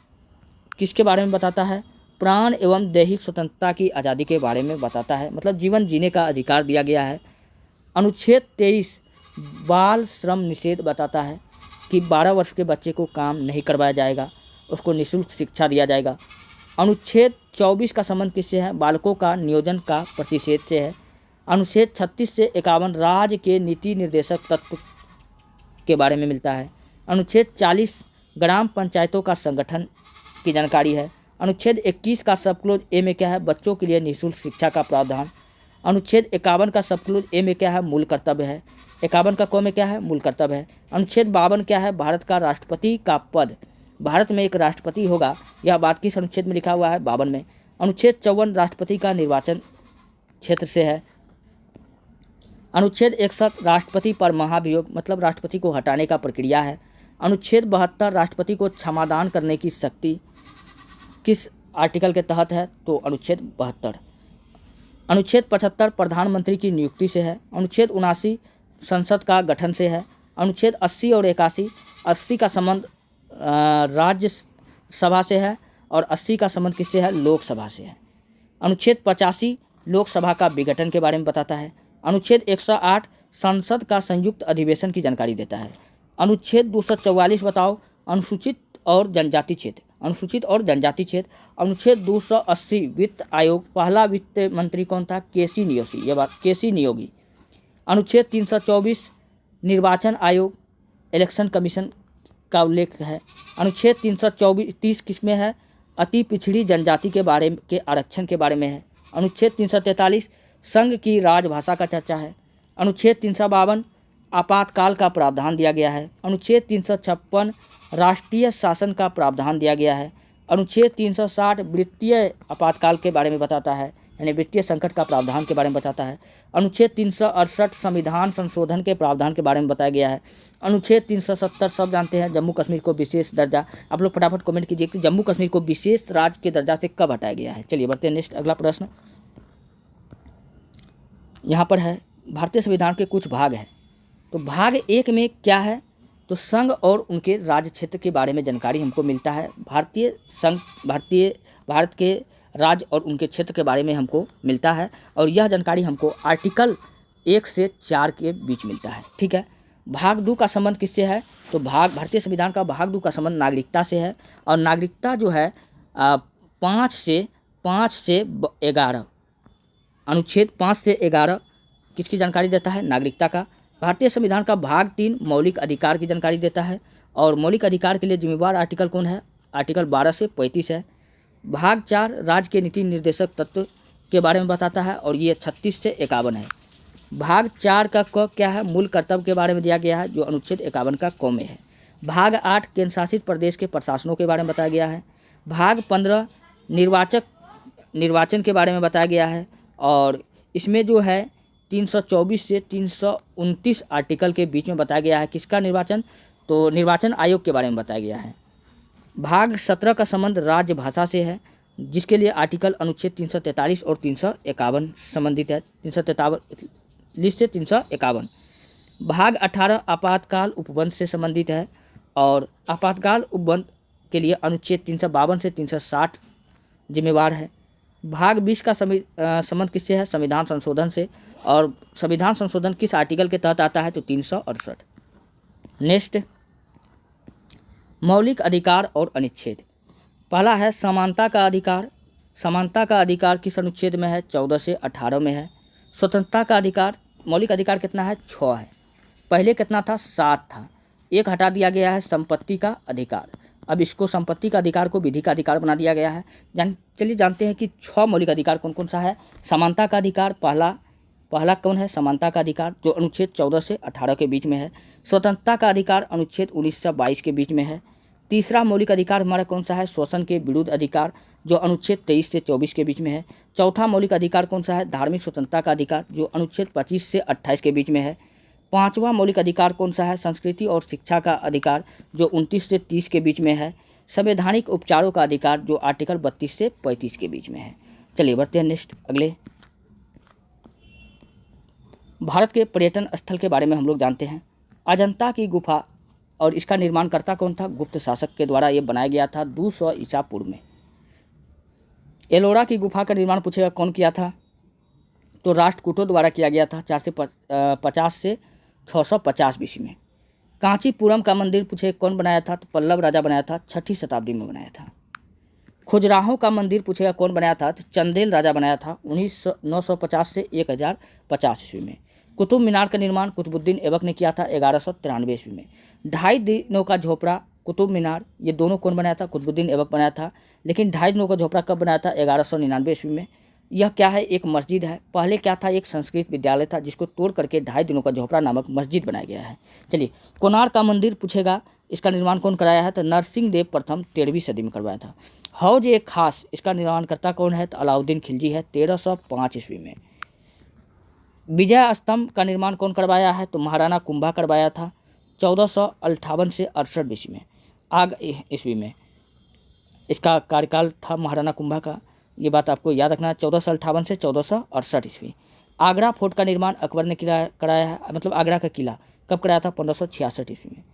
किसके बारे में बताता है? प्राण एवं दैहिक स्वतंत्रता की आज़ादी के बारे में बताता है, मतलब जीवन जीने का अधिकार दिया गया है। अनुच्छेद 23 बाल श्रम निषेध बताता है कि 12 वर्ष के बच्चे को काम नहीं करवाया जाएगा, उसको निःशुल्क शिक्षा दिया जाएगा। अनुच्छेद 24 का संबंध किससे है? बालकों का नियोजन का प्रतिषेध से है। अनुच्छेद 36 से 51 राज्य के नीति निर्देशक तत्व के बारे में मिलता है। अनुच्छेद 40 ग्राम पंचायतों का संगठन की जानकारी है। अनुच्छेद 21 का सब क्लोज ए में क्या है? बच्चों के लिए निःशुल्क शिक्षा का प्रावधान। अनुच्छेद 51 का सब क्लोज ए में क्या है? मूल कर्तव्य है। 51 का क में क्या है? मूल कर्तव्य है। अनुच्छेद 52 क्या है? भारत का राष्ट्रपति का पद, भारत में एक राष्ट्रपति होगा, यह बात किस अनुच्छेद में लिखा हुआ है? 52 में। अनुच्छेद 54 राष्ट्रपति का निर्वाचन क्षेत्र से है। अनुच्छेद 61 राष्ट्रपति पर महाभियोग मतलब राष्ट्रपति को हटाने का प्रक्रिया है। अनुच्छेद 72 राष्ट्रपति को क्षमादान करने की शक्ति किस आर्टिकल के तहत है? तो अनुच्छेद 72। अनुच्छेद 75 प्रधानमंत्री की नियुक्ति से है। अनुच्छेद 79 संसद का गठन से है। अनुच्छेद 80 और 81, 80 का संबंध राज्य सभा से है और 80 का संबंध किससे है? लोकसभा से है। अनुच्छेद 85 लोकसभा का विघटन के बारे में बताता है। अनुच्छेद 108 संसद का संयुक्त अधिवेशन की जानकारी देता है। अनुच्छेद 244 बताओ अनुसूचित और जनजाति क्षेत्र, अनुसूचित और जनजाति क्षेत्र। अनुच्छेद 280 वित्त आयोग, पहला वित्त मंत्री कौन था? केसी नियोगी, ये बात केसी नियोगी। अनुच्छेद 324 निर्वाचन आयोग, इलेक्शन कमीशन का उल्लेख है। अनुच्छेद 330 किसमें है? अति पिछड़ी जनजाति के बारे के आरक्षण के बारे में है। अनुच्छेद 343 संघ की राजभाषा का चर्चा है। अनुच्छेद 352 आपातकाल का प्रावधान दिया गया है। अनुच्छेद 356 राष्ट्रीय शासन का प्रावधान दिया गया है। अनुच्छेद 360 वित्तीय आपातकाल के बारे में बताता है, यानी वित्तीय संकट का प्रावधान के बारे में बताता है। अनुच्छेद 368 संविधान संशोधन के प्रावधान के बारे में बताया गया है। अनुच्छेद 370 सब जानते हैं, जम्मू कश्मीर को विशेष दर्जा। आप लोग फटाफट कमेंट कीजिए कि जम्मू कश्मीर को विशेष राज्य के दर्जा से कब हटाया गया है। चलिए बढ़ते हैं नेक्स्ट, अगला प्रश्न यहाँ पर है, भारतीय संविधान के कुछ भाग हैं। तो भाग 1 में क्या है? तो संघ और उनके राज्य क्षेत्र के बारे में जानकारी हमको मिलता है। भारत के राज्य और उनके क्षेत्र के बारे में हमको मिलता है, और यह जानकारी हमको आर्टिकल 1 से 4 के बीच मिलता है। ठीक है। भाग 2 का संबंध किससे है? तो भारतीय संविधान का भाग 2 का संबंध नागरिकता से है, और नागरिकता जो है 5 से 11 अनुच्छेद 5 से 11 किसकी जानकारी देता है? नागरिकता का। भारतीय संविधान का भाग 3 मौलिक अधिकार की जानकारी देता है, और मौलिक अधिकार के लिए जिम्मेवार आर्टिकल कौन है? आर्टिकल 12 से 35 है। भाग 4 राज्य के नीति निर्देशक तत्व के बारे में बताता है, और ये 36 से 51 है। भाग 4 का क क्या है? मूल कर्तव्य के बारे में दिया गया है, जो अनुच्छेद 51 का क में है। भाग 8 केंद्र शासित प्रदेश के प्रशासनों के बारे में बताया गया है। भाग 15 निर्वाचन के बारे में बताया गया है, और इसमें जो है 324 से 329 आर्टिकल के बीच में बताया गया है किसका निर्वाचन? तो निर्वाचन आयोग के बारे में बताया गया है। भाग 17 का संबंध राज्य भाषा से है, जिसके लिए आर्टिकल अनुच्छेद 343 और 351 संबंधित है। 343 से 351। भाग 18 आपातकाल उपबंध से संबंधित है, और आपातकाल उपबंध के लिए अनुच्छेद 352 से 360 जिम्मेवार है। भाग 20 का संबंध किससे है? संविधान संशोधन से, और संविधान संशोधन किस आर्टिकल के तहत आता है? तो 368। नेक्स्ट, मौलिक अधिकार और अनुच्छेद। पहला है समानता का अधिकार। समानता का अधिकार किस अनुच्छेद में है? 14 से 18 में है। स्वतंत्रता का अधिकार, मौलिक अधिकार कितना है? 6 है। पहले कितना था? 7 था, एक हटा दिया गया है। संपत्ति का अधिकार, अब इसको संपत्ति का अधिकार को विधि का अधिकार बना दिया गया है। चलिए जानते हैं कि 6 मौलिक अधिकार कौन कौन सा है। समानता का अधिकार पहला कौन है? समानता का अधिकार, जो अनुच्छेद 14 से 18 के बीच में है। स्वतंत्रता का अधिकार अनुच्छेद 19 से 22 के बीच में है। तीसरा मौलिक अधिकार हमारा कौन सा है? शोषण के विरुद्ध अधिकार, जो अनुच्छेद 23 से 24 के बीच में है। चौथा मौलिक अधिकार कौन सा है? धार्मिक स्वतंत्रता का अधिकार, जो अनुच्छेद 25 से 28 के बीच में है। पांचवा मौलिक अधिकार कौन सा है? संस्कृति और शिक्षा का अधिकार, जो 29 से 30 के बीच में है। संवैधानिक उपचारों का अधिकार, जो आर्टिकल 32 से 35 के बीच में है। चलिए बढ़ते हैं नेक्स्ट अगले। भारत के पर्यटन स्थल के बारे में हम लोग जानते हैं। अजंता की गुफा, और इसका निर्माणकर्ता कौन था? गुप्त शासक के द्वारा ये बनाया गया था 200 ईसा पूर्व में। एलोरा की गुफा का निर्माण पूछेगा कौन किया था? तो राष्ट्रकूटों द्वारा किया गया था 450 से 650 बीसी में। कांचीपुरम का मंदिर पूछे कौन बनाया था? तो पल्लव राजा बनाया था, 6ठी शताब्दी में बनाया था। खुजराहो का मंदिर पूछेगा कौन बनाया था? तो चंदेल राजा बनाया था 950 से 1050 ईस्वी में। कुतुब मीनार का निर्माण कुतुबुद्दीन ऐबक ने किया था 1193 ईस्वी में। 2.5 दिनों का झोपड़ा, कुतुब मीनार, ये दोनों कौन बनाया था? कुतुबुद्दीन ऐबक बनाया था। लेकिन 2.5 दिनों का झोपड़ा कब बनाया था? 1199 ईस्वी में। यह क्या है? एक मस्जिद है। पहले क्या था? एक संस्कृत विद्यालय था, जिसको तोड़ करके 2.5 दिनों का झोपड़ा नामक मस्जिद बनाया गया है। चलिए, कोणार्क का मंदिर पूछेगा, इसका निर्माण कौन कराया है? तो नरसिंह देव प्रथम 13वीं सदी में करवाया था। हौज ए खास, इसका निर्माणकर्ता कौन है? तो अलाउद्दीन खिलजी है, 1305 ईस्वी में। विजय स्तंभ का निर्माण कौन करवाया है? तो महाराणा कुंभा करवाया था 1458 से 68 ईस्वी में। इसका कार्यकाल था महाराणा कुंभा का, ये बात आपको याद रखना है। 1458 से 1468 ईस्वी। आगरा फोर्ट का निर्माण अकबर ने कराया है, मतलब आगरा का किला कब कराया था? 1566 ईस्वी में।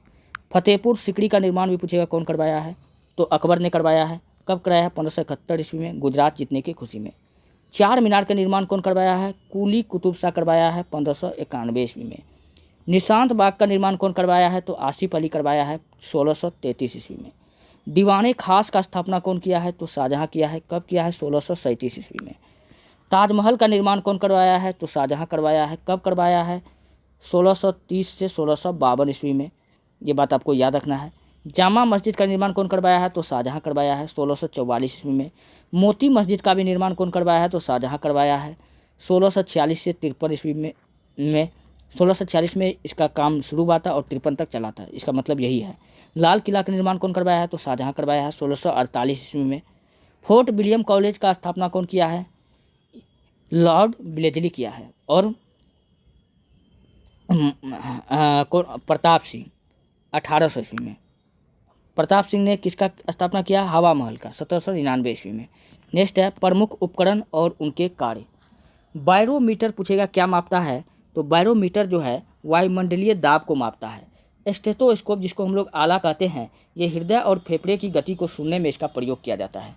फतेहपुर सिकड़ी का निर्माण भी पूछेगा कौन करवाया है? तो अकबर ने करवाया है। कब कराया है? 1571 ईस्वी में, गुजरात जीतने की खुशी में। चार मीनार का निर्माण कौन करवाया है? कुली कुतुब शाह करवाया है 1591 ईस्वी में। निशांत बाग का निर्माण कौन करवाया है? तो आसिफ अली करवाया है 1633 ईस्वी में। दीवाने खास का स्थापना कौन किया है? तो शाहजहां किया है। कब किया है? 1637 ईस्वी में। ताजमहल का निर्माण कौन करवाया है? तो शाहजहां करवाया है। कब करवाया है? 1630 से 1652 ईस्वी में, ये बात आपको याद रखना है। जामा मस्जिद का निर्माण कौन करवाया है? तो शाहजहां करवाया है 1644 ईस्वी में। मोती मस्जिद का भी निर्माण कौन करवाया है? तो शाहजहां करवाया है 1646 से 53 ईस्वी में। 1646 में इसका काम शुरू हुआ था और 53 तक चला था, इसका मतलब यही है। लाल किला का निर्माण कौन करवाया है? तो शाहजहां करवाया है 1648 ईस्वी में। फोर्ट विलियम कॉलेज का स्थापना कौन किया है? लॉर्ड ब्लेजली किया है। और प्रताप सिंह 1800 ईस्वी में। प्रताप सिंह ने किसका स्थापना किया? हवा महल का 1799 ईस्वी में। नेक्स्ट है प्रमुख उपकरण और उनके कार्य। बैरोमीटर पूछेगा क्या मापता है? तो बैरोमीटर जो है वायुमंडलीय दाब को मापता है। स्टेथोस्कोप, जिसको हम लोग आला कहते हैं, ये हृदय और फेफड़े की गति को सुनने में इसका प्रयोग किया जाता है।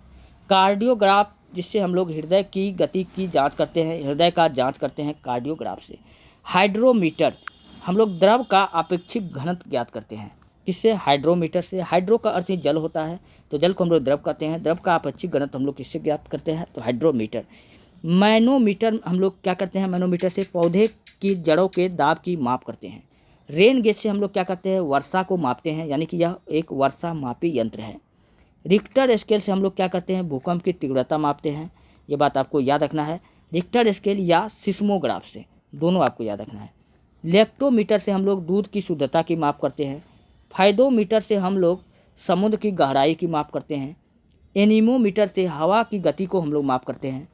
कार्डियोग्राफ, जिससे हम लोग हृदय की गति की जांच करते हैं, हृदय का जांच करते हैं कार्डियोग्राफ से। हाइड्रोमीटर, हम लोग द्रव का अपेक्षिक घनत्व ज्ञात करते हैं, किससे? हाइड्रोमीटर से। हाइड्रो का अर्थ ही जल होता है, तो जल को हम लोग द्रव कहते हैं, द्रव का अपेक्षिक घनत्व हम लोग किससे ज्ञात करते हैं? तो हाइड्रोमीटर। मैनोमीटर, हम लोग क्या करते हैं? मैनोमीटर से पौधे की जड़ों के दाब की माप करते हैं। रेन गेज से हम लोग क्या करते हैं? वर्षा को मापते हैं, यानी कि यह एक वर्षा मापी यंत्र है। रिक्टर स्केल से हम लोग क्या करते हैं? भूकंप की तीव्रता मापते हैं, ये बात आपको याद रखना है। रिक्टर स्केल या सिस्मोग्राफ से, दोनों आपको याद रखना है। लेक्टोमीटर से हम लोग दूध की शुद्धता की माप करते हैं। फाइडोमीटर से हम लोग समुद्र की गहराई की माप करते हैं। एनीमोमीटर से हवा की गति को हम लोग माप करते हैं।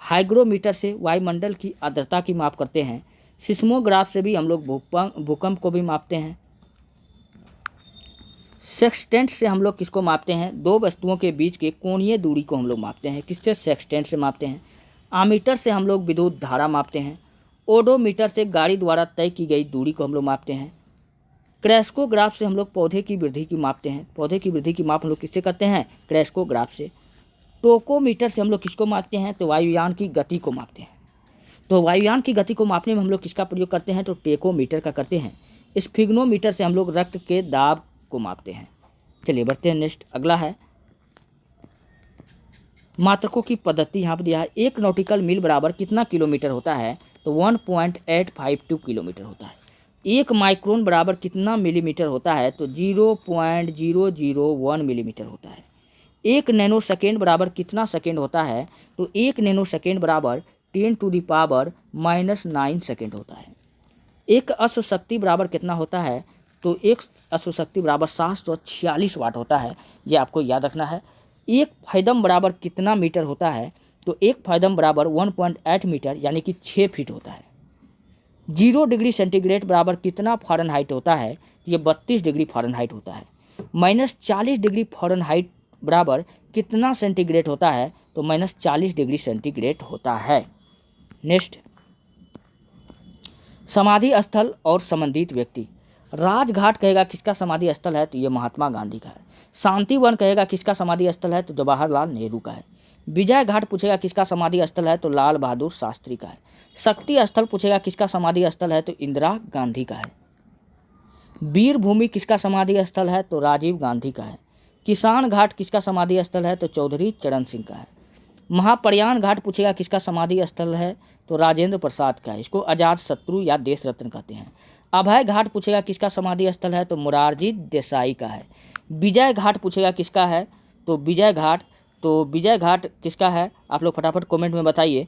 हाइग्रोमीटर से वायुमंडल की आर्द्रता की माप करते हैं। सिस्मोग्राफ से भी हम लोग भूकंप को भी मापते हैं। सेक्सटेंट से हम लोग किसको मापते हैं? दो वस्तुओं के बीच के कोणीय दूरी को हम लोग मापते हैं, किससे? सेक्सटेंट से मापते हैं। आमीटर से हम लोग विद्युत धारा मापते हैं। ओडोमीटर से गाड़ी द्वारा तय की गई दूरी को हम लोग मापते हैं। क्रेस्कोग्राफ से हम लोग पौधे की वृद्धि की मापते हैं, पौधे की वृद्धि की माप हम लोग किससे करते हैं? क्रेस्कोग्राफ से। टोकोमीटर से हम लोग किसको मापते हैं? तो वायुयान की गति को मापते हैं। तो वायुयान की गति को मापने में हम लोग किसका प्रयोग करते हैं? तो टेकोमीटर का करते हैं। स्फिग्नोमीटर से हम लोग रक्त के दाब को मापते हैं। चलिए बढ़ते हैं नेक्स्ट, अगला है मात्रकों की पद्धति। यहाँ पर दिया है 1 नॉटिकल मील बराबर कितना किलोमीटर होता है? तो 1.852 किलोमीटर होता है। 1 माइक्रोन बराबर कितना मिलीमीटर होता है? तो 0.001 मिलीमीटर होता है। 1 नैनो सेकेंड बराबर कितना सेकेंड होता है? तो 1 नैनो सेकेंड बराबर 10⁻⁻⁹ सेकेंड होता है। 1 अश्वशक्ति बराबर कितना होता है? तो 1 अश्वशक्ति बराबर 746 वाट होता है, ये आपको याद रखना है। 1 फायदम बराबर कितना मीटर होता है? तो 1 फायदम बराबर 1.8 मीटर, यानी कि 6 फीट होता है। 0 डिग्री सेंटीग्रेड बराबर कितना फ़ारेनहाइट होता है? तो ये 32 डिग्री फ़ारेनहाइट होता है। -40 डिग्री फ़ारेनहाइट बराबर कितना सेंटीग्रेड होता है? तो -40 डिग्री सेंटीग्रेड होता है। नेक्स्ट, समाधि स्थल और संबंधित व्यक्ति। राजघाट कहेगा किसका समाधि स्थल है? तो ये महात्मा गांधी का है। शांतिवन कहेगा किसका समाधि स्थल है? तो जवाहरलाल नेहरू का है। विजय घाट पूछेगा किसका समाधि स्थल है? तो लाल बहादुर शास्त्री का है। शक्ति स्थल पूछेगा किसका समाधि स्थल है? तो इंदिरा गांधी का है। वीर भूमि किसका समाधि स्थल है? तो राजीव गांधी का है। किसान घाट किसका समाधि स्थल है? तो चौधरी चरण सिंह का है। महाप्रयाण घाट पूछेगा किसका समाधि स्थल है? तो राजेंद्र प्रसाद का है, इसको आजाद शत्रु या देश रत्न कहते हैं। अभय घाट पूछेगा किसका समाधि स्थल है? तो मोरारजी देसाई का है। विजय घाट पूछेगा किसका है? तो विजय घाट किसका है? आप लोग फटाफट कमेंट में बताइए।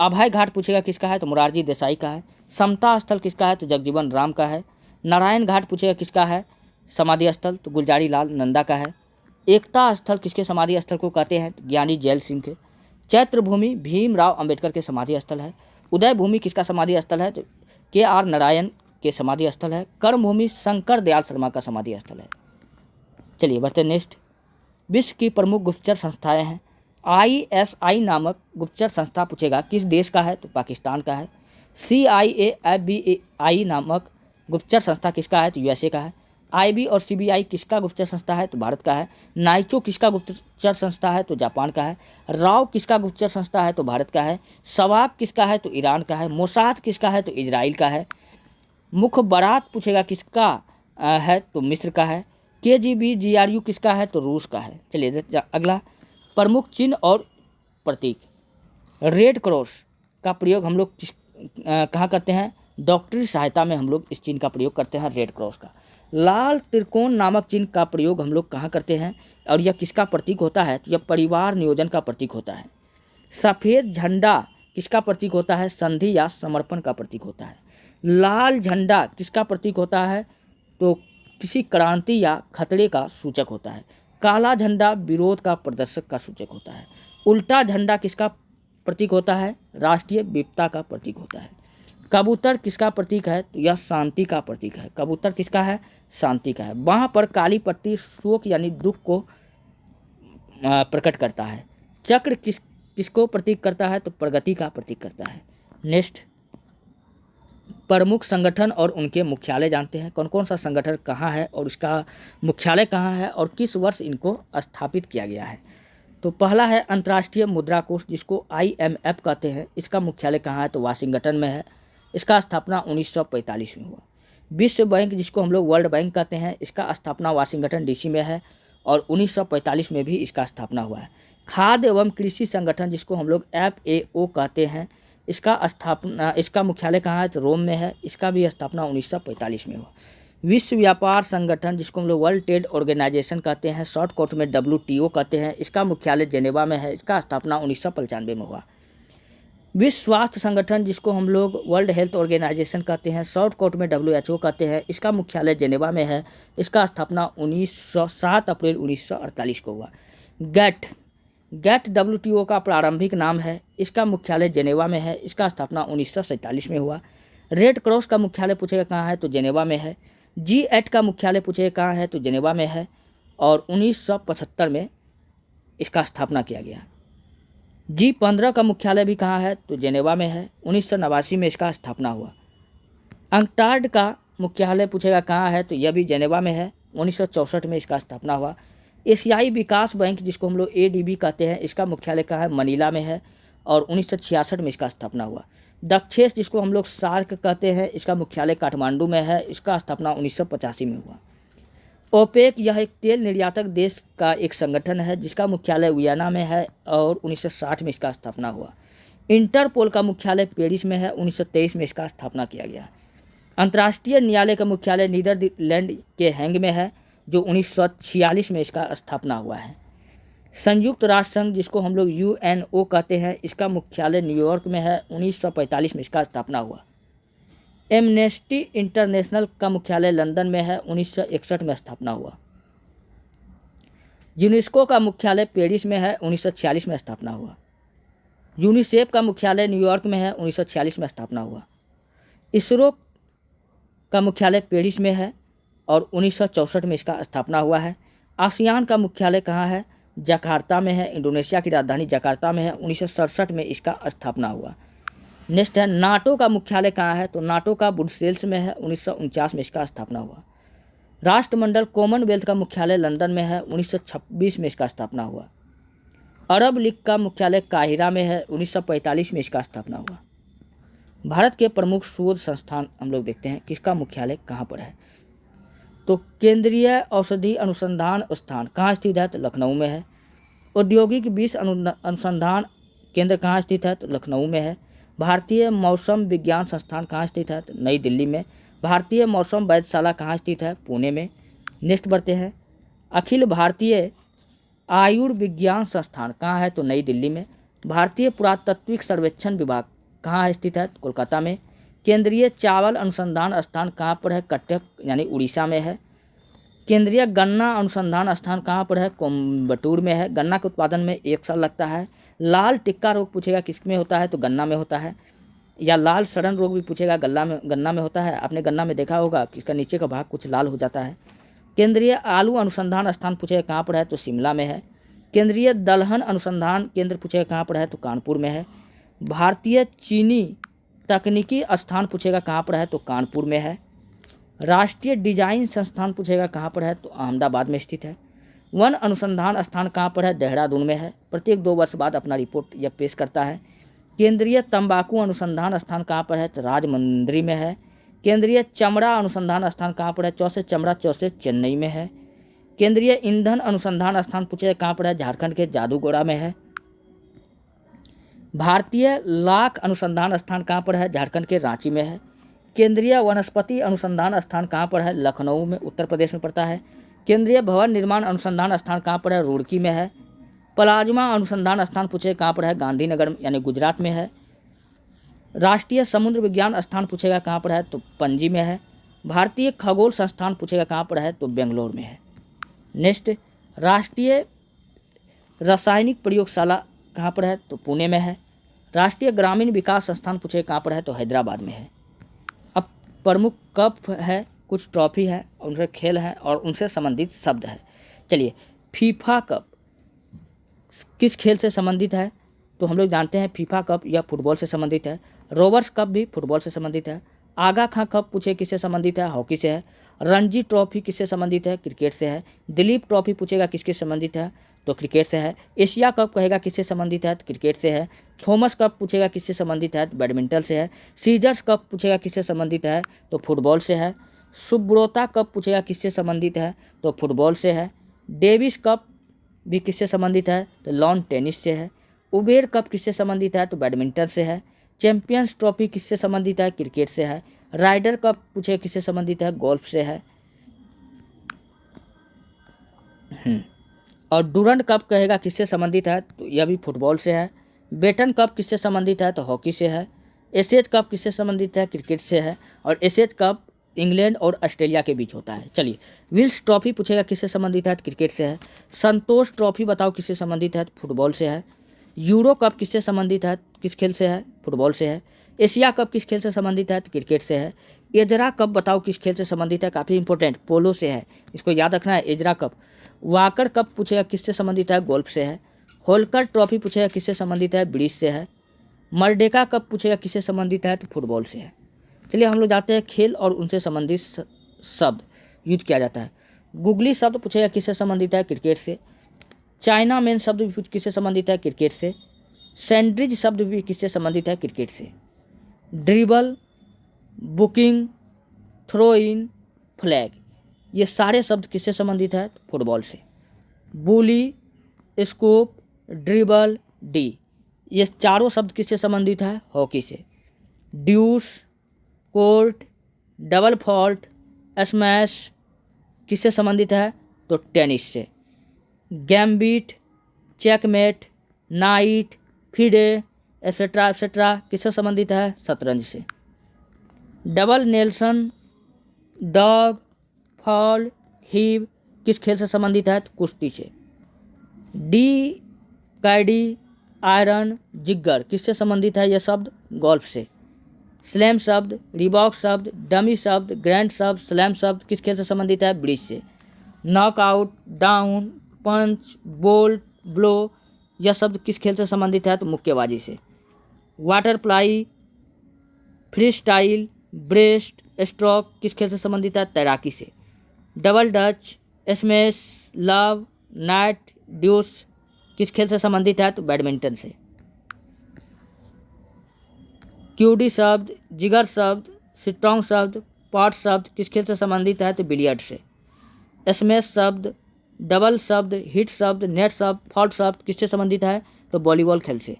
अभय घाट पूछेगा किसका है? तो मोरारजी देसाई का है। समता स्थल किसका है? तो जगजीवन राम का है। नारायण घाट पूछेगा किसका है समाधि स्थल? तो गुलजारी लाल नंदा का है। एकता स्थल किसके समाधि स्थल को कहते हैं? तो ज्ञानी जैल सिंह के। चैत्र भूमि भीमराव अंबेडकर के समाधि स्थल है। उदय भूमि किसका समाधि स्थल है? तो KR नारायण के समाधि स्थल है। कर्म भूमि शंकर दयाल शर्मा का समाधि स्थल है। चलिए बढ़ते नेक्स्ट, विश्व की प्रमुख गुप्तचर संस्थाएं हैं। ISI नामक गुप्तचर संस्था पूछेगा किस देश का है? तो पाकिस्तान का है। CIA FBI नामक गुप्तचर संस्था किसका है? तो USA का है। IB और CBI किसका गुप्तचर संस्था है? तो भारत का है। नाइचो किसका गुप्तचर संस्था है? तो जापान का है। राव किसका गुप्तचर संस्था है? तो भारत का है। शवाब किसका है? तो ईरान का है। मोसाद किसका है? तो इजराइल का है। मुखबरात पूछेगा किसका है? तो मिस्र का है। KGB GRU किसका है? तो रूस का है। चलिए अगला, प्रमुख चिन्ह और प्रतीक। रेड क्रॉस का प्रयोग हम लोग कहाँ करते हैं? डॉक्टरी सहायता में हम लोग इस चिन्ह का प्रयोग करते हैं, रेड क्रॉस का। लाल त्रिकोण नामक चिन्ह का प्रयोग हम लोग कहाँ करते हैं और यह किसका प्रतीक होता है? तो यह परिवार नियोजन का प्रतीक होता है। सफ़ेद झंडा किसका प्रतीक होता है? संधि या समर्पण का प्रतीक होता है। लाल झंडा किसका प्रतीक होता है? तो किसी क्रांति या खतरे का सूचक होता है। काला झंडा विरोध का प्रदर्शक का सूचक होता है। उल्टा झंडा किसका प्रतीक होता है? राष्ट्रीय विपदा का प्रतीक होता है। कबूतर किसका प्रतीक है? तो यह शांति का प्रतीक है। कबूतर किसका है? शांति का है। वहाँ पर काली पट्टी शोक यानी दुख को प्रकट करता है। चक्र किस किसको प्रतीक करता है? तो प्रगति का प्रतीक करता है। नेक्स्ट, प्रमुख संगठन और उनके मुख्यालय जानते हैं। कौन कौन सा संगठन कहाँ है और उसका मुख्यालय कहाँ है और किस वर्ष इनको स्थापित किया गया है। तो पहला है अंतर्राष्ट्रीय मुद्रा कोष, जिसको IMF कहते हैं। इसका मुख्यालय कहाँ है, तो वाशिंगटन में है। इसका स्थापना 1945 में हुआ। विश्व बैंक, जिसको हम लोग वर्ल्ड बैंक कहते हैं, इसका स्थापना वाशिंगटन DC में है और 1945 में भी इसका स्थापना हुआ है। खाद्य एवं कृषि संगठन, जिसको हम लोग FAO कहते हैं, इसका मुख्यालय कहाँ है, तो रोम में है। इसका भी स्थापना 1945 में हुआ। विश्व व्यापार संगठन, जिसको हम लोग वर्ल्ड ट्रेड ऑर्गेनाइजेशन कहते हैं, शॉर्टकट में WTO कहते हैं, इसका मुख्यालय जेनेवा में है। इसका स्थापना 1995 में हुआ। विश्व स्वास्थ्य संगठन, जिसको हम लोग वर्ल्ड हेल्थ ऑर्गेनाइजेशन कहते हैं, शॉर्टकट में WHO कहते हैं, इसका मुख्यालय जेनेवा में है। इसका स्थापना 7 अप्रैल 1948 को हुआ। गैट WTO का प्रारंभिक नाम है। इसका मुख्यालय जेनेवा में है। इसका स्थापना 1947 में हुआ। रेड क्रॉस का मुख्यालय पूछेगा कहाँ है, तो जेनेवा में है। G8 का मुख्यालय पूछेगा कहाँ है, तो जेनेवा में है और 1975 में इसका स्थापना किया गया। G15 का मुख्यालय भी कहाँ है, तो जेनेवा में है। 1989 में इसका स्थापना हुआ। अंकटाड का मुख्यालय पूछेगा कहाँ है, तो यह भी जेनेवा में है। 1964 में इसका स्थापना हुआ। एशियाई विकास बैंक, जिसको हम लोग ADB कहते हैं, इसका मुख्यालय कहाँ है, मनीला में है और 1966 में इसका स्थापना हुआ। दक्षेश, जिसको हम लोग सार्क कहते हैं, इसका मुख्यालय काठमांडू में है। इसका स्थापना 1985 में हुआ। ओपेक, यह एक तेल निर्यातक देश का एक संगठन है, जिसका मुख्यालय वियना में है और 1960 में इसका स्थापना हुआ। इंटरपोल का मुख्यालय पेरिस में है। 1923 में इसका स्थापना किया गया। अंतर्राष्ट्रीय न्यायालय का मुख्यालय नीदरलैंड के हैंग में है, जो 1946 में इसका स्थापना हुआ है। संयुक्त राष्ट्र संघ, जिसको हम लोग UNO कहते हैं, इसका मुख्यालय न्यूयॉर्क में है। 1945 में इसका स्थापना हुआ। एमनेस्टी इंटरनेशनल का मुख्यालय लंदन में है। 1961 में स्थापना हुआ। यूनेस्को का मुख्यालय पेरिस में है। 1946 में स्थापना हुआ। यूनिसेफ का मुख्यालय न्यूयॉर्क में है। 1946 में स्थापना हुआ। इसरो का मुख्यालय पेरिस में है और 1964 में इसका स्थापना हुआ है। आसियान का मुख्यालय कहाँ है, जकार्ता में है। इंडोनेशिया की राजधानी जकार्ता में है। 1967 में इसका स्थापना हुआ। नेक्स्ट है नाटो का मुख्यालय कहाँ है, तो नाटो का ब्रुसेल्स में है। 1949 में इसका स्थापना हुआ। राष्ट्रमंडल कॉमनवेल्थ का मुख्यालय लंदन में है। 1926 में इसका स्थापना हुआ। अरब लीग का मुख्यालय काहिरा में है। 1945 में इसका स्थापना हुआ। भारत के प्रमुख शोध संस्थान हम लोग देखते हैं किसका मुख्यालय कहाँ पर है, तो केंद्रीय औषधि अनुसंधान संस्थान कहाँ स्थित है, तो लखनऊ में है। औद्योगिक विष अनुसंधान केंद्र कहाँ स्थित है, तो लखनऊ में है। भारतीय मौसम विज्ञान संस्थान कहाँ स्थित है, तो नई दिल्ली में। भारतीय मौसम वैधशाला कहाँ स्थित है, पुणे में। नेक्स्ट बढ़ते हैं, अखिल भारतीय आयुर्विज्ञान संस्थान कहाँ है, तो नई दिल्ली में। भारतीय पुरातत्विक सर्वेक्षण विभाग कहाँ स्थित है, तो कोलकाता में। केंद्रीय चावल अनुसंधान संस्थान कहाँ पर है, कटक यानी उड़ीसा में है। केंद्रीय गन्ना अनुसंधान संस्थान कहाँ पर है, कोयम्बटूर में है। गन्ना के उत्पादन में 1 साल लगता है। लाल टिक्का रोग पूछेगा किस में होता है, तो गन्ना में होता है। या लाल सड़न रोग भी पूछेगा, गन्ना में होता है। आपने गन्ना में देखा होगा कि इसका नीचे का भाग कुछ लाल हो जाता है। केंद्रीय आलू अनुसंधान स्थान पूछेगा कहाँ पर है, तो शिमला में है। केंद्रीय दलहन अनुसंधान केंद्र पूछेगा कहाँ पर है, तो कानपुर में है। भारतीय चीनी तकनीकी स्थान पूछेगा कहाँ पर है, तो कानपुर में है। राष्ट्रीय डिजाइन संस्थान पूछेगा कहाँ पर है, तो अहमदाबाद में स्थित है। वन अनुसंधान स्थान कहाँ पर है, देहरादून में है। प्रत्येक 2 वर्ष बाद अपना रिपोर्ट यह पेश करता है। केंद्रीय तंबाकू अनुसंधान स्थान कहाँ पर है, तो राजमुंद्री में है। केंद्रीय चमड़ा अनुसंधान स्थान कहाँ पर है, चौसे चेन्नई में है। केंद्रीय ईंधन अनुसंधान स्थान पूछेगा कहाँ पर है, झारखंड के जादूगोड़ा में है। भारतीय लाख अनुसंधान स्थान कहाँ पर है, झारखंड के रांची में है। केंद्रीय वनस्पति अनुसंधान स्थान कहाँ पर है, लखनऊ में, उत्तर प्रदेश में पड़ता है। केंद्रीय भवन निर्माण अनुसंधान स्थान कहाँ पर है, रुड़की में है। प्लाज्मा अनुसंधान स्थान पूछेगा कहाँ पर है, गांधीनगर यानी गुजरात में है। राष्ट्रीय समुद्र विज्ञान स्थान पूछेगा कहाँ पर है, तो पणजी में है। भारतीय खगोल संस्थान पूछेगा कहाँ पर है, तो बेंगलोर में है। नेक्स्ट, राष्ट्रीय रासायनिक प्रयोगशाला कहाँ पर है, तो पुणे में है। राष्ट्रीय ग्रामीण विकास संस्थान पूछेगा कहाँ पर है, तो हैदराबाद में है। अब प्रमुख कप है, कुछ ट्रॉफी है, उनसे खेल है और उनसे संबंधित शब्द है। चलिए, फीफा कप किस खेल से संबंधित है, तो हम लोग जानते हैं फीफा कप यह फुटबॉल से संबंधित है। रोवर्स कप भी फुटबॉल से संबंधित है। आगा खां कप पूछे किससे संबंधित है, हॉकी से है। रणजी ट्रॉफी किससे संबंधित है, क्रिकेट से है। दिलीप ट्रॉफी पूछेगा किसके संबंधित है, तो क्रिकेट से है। एशिया कप कहेगा किससे संबंधित है, तो क्रिकेट से है। थॉमस कप पूछेगा किससे संबंधित है, तो बैडमिंटन से है। सीजर्स कप पूछेगा किससे संबंधित है, तो फुटबॉल से है। सुब्रोता कप पूछेगा किससे संबंधित है, तो फुटबॉल से है। डेविस कप भी किससे संबंधित है, तो लॉन टेनिस से है। उबेर कप किससे संबंधित है, तो बैडमिंटन से है। चैंपियंस ट्रॉफी किससे संबंधित है, क्रिकेट से है। राइडर कप पूछे किससे संबंधित है, गोल्फ से है। और डूरंड कप कहेगा किससे संबंधित है, तो यह भी फुटबॉल से है। बेटन कप किससे संबंधित है, तो हॉकी से है। एशेज कप किससे संबंधित है, क्रिकेट से है। और एशेज कप इंग्लैंड और ऑस्ट्रेलिया के बीच होता है। चलिए, विल्स ट्रॉफी पूछेगा किससे संबंधित है, तो क्रिकेट से है। संतोष ट्रॉफी बताओ किससे संबंधित है, तो फुटबॉल से है। यूरो कप किससे संबंधित है, किस खेल से है, फुटबॉल से है। एशिया कप किस खेल से संबंधित है, तो क्रिकेट से है। एजरा कप बताओ किस खेल से संबंधित है, काफ़ी इंपॉर्टेंट, पोलो से है, इसको याद रखना है, एजरा कप। वाकर कप पूछेगा किससे संबंधित है, गोल्फ से है। होलकर ट्रॉफी पूछेगा किससे संबंधित है, ब्रिज से है। मर्डेका कप पूछेगा किससे संबंधित है, तो फुटबॉल से है। चलिए हम लोग जाते हैं खेल और उनसे संबंधित शब्द यूज किया जाता है। गुगली शब्द पूछेगा किससे संबंधित है, क्रिकेट से। चाइना मैन शब्द भी किससे संबंधित है, क्रिकेट से। सैंड्रिज शब्द भी किससे संबंधित है, क्रिकेट से। Dribble, booking, throw in, flag, ये सारे शब्द किससे संबंधित है, फुटबॉल से। बुली, स्कूप, ड्रिबल, डी, ये चारों शब्द किससे संबंधित है, हॉकी से। ड्यूस, कोर्ट, डबल फॉल्ट, स्मैश किससे संबंधित है, तो टेनिस से। Gambit, checkmate, night, FIDE, etcetera etcetera किससे संबंधित है, शतरंज से। Double Nelson, dog, fall, heave किस खेल से संबंधित है, तो कुश्ती से। डी कैडी, आयरन, जिग्गर किससे संबंधित है, यह शब्द गोल्फ से। स्लैम शब्द, रिबॉक शब्द, डमी शब्द, ग्रैंड शब्द, स्लैम शब्द किस खेल से संबंधित है, ब्रिज से। नॉकआउट, डाउन, पंच, बोल्ट, ब्लो, यह शब्द किस खेल से संबंधित है, तो मुक्केबाजी से। Butterfly, free style, breast stroke किस खेल से संबंधित है, तैराकी से। Double Dutch, smash, love, night, deuce किस खेल से संबंधित है, तो बैडमिंटन से। क्यूडी शब्द, जिगर शब्द, स्ट्रॉन्ग शब्द, पॉट शब्द किस खेल से संबंधित है, तो बिलियर्ड से। स्मैश शब्द, डबल शब्द, हिट शब्द, नेट शब्द, फॉल्ट शब्द किससे संबंधित है, तो वॉलीबॉल खेल से।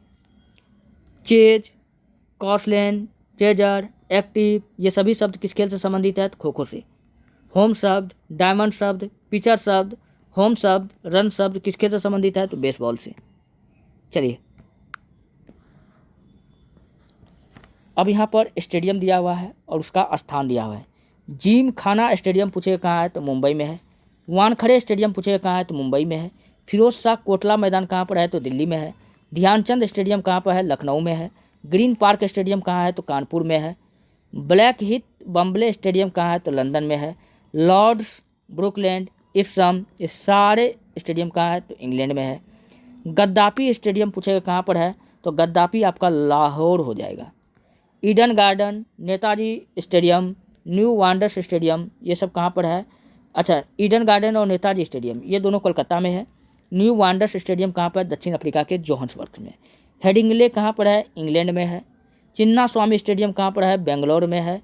चेज, कॉसलैंड, चेजर, एक्टिव, ये सभी शब्द किस खेल से संबंधित है, तो खो खो से। होम शब्द, डायमंड शब्द, पिचर शब्द, होम शब्द, रन शब्द किस खेल से संबंधित है, तो बेसबॉल से। चलिए, अब यहाँ पर स्टेडियम दिया हुआ है और उसका स्थान दिया हुआ है। जिम खाना स्टेडियम पूछे कहाँ है, तो मुंबई में है। वानखड़े स्टेडियम पूछे कहाँ है, तो मुंबई में है। फिरोज शाह कोटला मैदान कहाँ पर है, तो दिल्ली में है। ध्यानचंद स्टेडियम कहाँ पर है, लखनऊ में है। ग्रीन पार्क स्टेडियम कहाँ है, तो कानपुर में है। ब्लैक हीथ बम्बले स्टेडियम कहाँ है, तो लंदन में है। लॉर्ड्स, ब्रुकलैंड, इप्सम, ये सारे स्टेडियम कहाँ है, तो इंग्लैंड में है। गद्दाफी स्टेडियम पूछेगा कहाँ पर है, तो गद्दाफी आपका लाहौर हो जाएगा। Eden garden, Netaji stadium, new वांडर्स stadium, ये सब कहाँ पर है, अच्छा ईडन गार्डन और नेताजी स्टेडियम ये दोनों कोलकाता में है। न्यू वांडर्स स्टेडियम कहाँ पर, दक्षिण अफ्रीका के जोहान्सबर्ग में। हेडिंगले कहाँ पर है, इंग्लैंड में है। चिन्ना स्वामी स्टेडियम कहाँ पर है, बेंगलोर में है।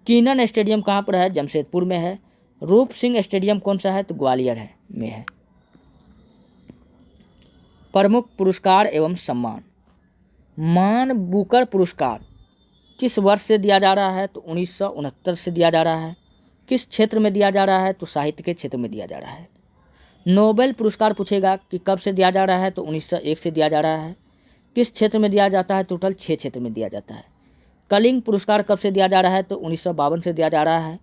कीनन स्टेडियम कहाँ पर है, जमशेदपुर में है। रूप सिंह स्टेडियम कौन सा है, तो ग्वालियर है में है। प्रमुख पुरस्कार एवं सम्मान। मान बुकर पुरस्कार किस वर्ष से दिया जा रहा है, तो 1969 से दिया जा रहा है। किस क्षेत्र में दिया जा रहा है, तो साहित्य के क्षेत्र में दिया जा रहा है। नोबेल पुरस्कार पूछेगा कि कब से दिया जा रहा है, तो 1901 से दिया जा रहा है। किस क्षेत्र में दिया जाता है, टोटल 6 क्षेत्र में दिया जाता है। कलिंग पुरस्कार कब से दिया जा रहा है, तो 1952 से दिया जा रहा है।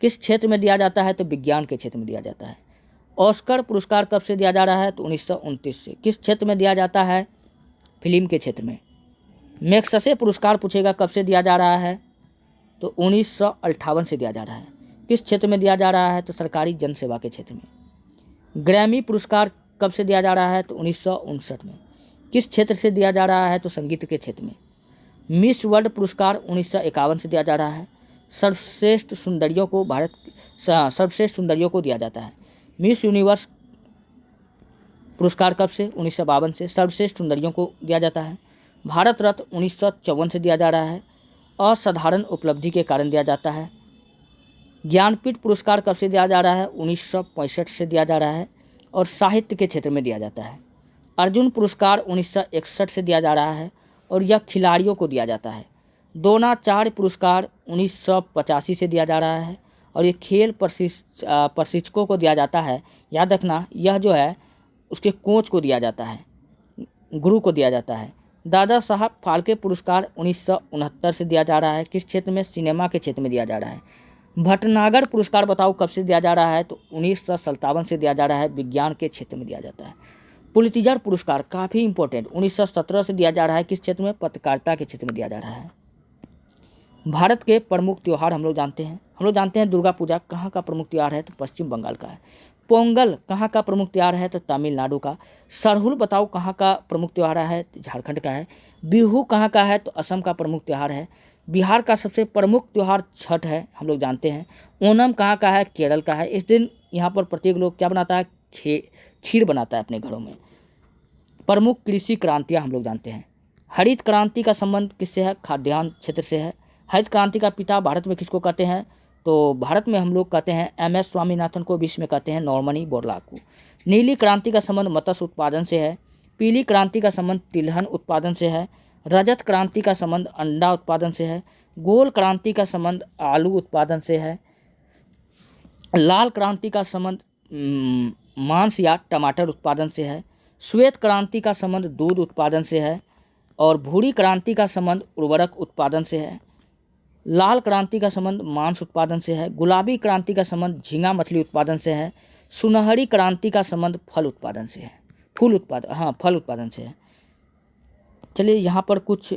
किस क्षेत्र में दिया जाता है, तो विज्ञान के क्षेत्र में दिया जाता है। ऑस्कर पुरस्कार कब से दिया जा रहा है, तो 1929 से। किस क्षेत्र में दिया जाता है, फिल्म के क्षेत्र में। मैक्सेसे पुरस्कार पूछेगा कब से दिया जा रहा है, तो 1958 से दिया जा रहा है। किस क्षेत्र में दिया जा रहा है, तो सरकारी जनसेवा के क्षेत्र में। ग्रैमी पुरस्कार कब से दिया जा रहा है, तो 1959 में। किस क्षेत्र से दिया जा रहा है, तो संगीत के क्षेत्र में। मिस वर्ल्ड पुरस्कार 1951 से दिया जा रहा है। सर्वश्रेष्ठ सुंदरियों को दिया जाता है। मिस यूनिवर्स पुरस्कार कब से? 1952 से सर्वश्रेष्ठ सुंदरियों को दिया जाता है। भारत रत्न 1954 से दिया जा रहा है। असाधारण उपलब्धि के कारण दिया जाता है। ज्ञानपीठ पुरस्कार कब से दिया जा रहा है? 1965 से दिया जा रहा है और साहित्य के क्षेत्र में दिया जाता है। अर्जुन पुरस्कार 1961 से दिया जा रहा है और यह खिलाड़ियों को दिया जाता है। द्रोणाचार्य पुरस्कार 1985 से दिया जा रहा है और ये खेल प्रशिक्षकों को दिया जाता है। याद रखना, यह जो है उसके कोच को दिया जाता है, गुरु को दिया जाता है। दादा साहब फाल्के पुरस्कार 1969 से दिया जा रहा है। किस क्षेत्र में? सिनेमा के क्षेत्र में दिया जा रहा है। भटनागर पुरस्कार बताओ कब से दिया जा रहा है? तो 1957 से दिया जा रहा है। विज्ञान के क्षेत्र में दिया जाता है। पुलित्जर पुरस्कार काफ़ी इंपॉर्टेंट 1917 से दिया जा रहा है। किस क्षेत्र में? पत्रकारिता के क्षेत्र में दिया जा रहा है। भारत के प्रमुख त्यौहार हम लोग जानते हैं दुर्गा पूजा कहाँ का प्रमुख त्यौहार है? तो पश्चिम बंगाल का है। पोंगल कहाँ का प्रमुख त्यौहार है? तो तमिलनाडु का। सरहुल बताओ कहाँ का प्रमुख त्यौहार है? तो झारखंड का है। बिहू कहाँ का है? तो असम का प्रमुख त्यौहार है। बिहार का सबसे प्रमुख त्यौहार छठ है, हम लोग जानते हैं। ओणम कहाँ का है? केरल का है। इस दिन यहाँ पर प्रत्येक लोग क्या बनाता है? खीर बनाता है अपने घरों में। प्रमुख कृषि क्रांतियाँ हम लोग जानते हैं। हरित क्रांति का संबंध किससे है? खाद्यान्न क्षेत्र से है। हरित क्रांति का पिता भारत में किसको कहते हैं? तो भारत में हम लोग कहते हैं MS स्वामीनाथन को, विश्व में कहते हैं नॉर्मनी बोरलॉग को। नीली क्रांति का संबंध मत्स्य उत्पादन से है। पीली क्रांति का संबंध तिलहन उत्पादन से है। रजत क्रांति का संबंध अंडा उत्पादन से है। गोल क्रांति का संबंध आलू उत्पादन से है। लाल क्रांति का संबंध मांस या टमाटर उत्पादन से है। श्वेत क्रांति का संबंध दूध उत्पादन से है और भूरी क्रांति का संबंध उर्वरक उत्पादन से है। लाल क्रांति का संबंध मांस उत्पादन से है। गुलाबी क्रांति का संबंध झींगा मछली उत्पादन से है। सुनहरी क्रांति का संबंध फल उत्पादन से है। फल उत्पादन से है। चलिए यहाँ पर कुछ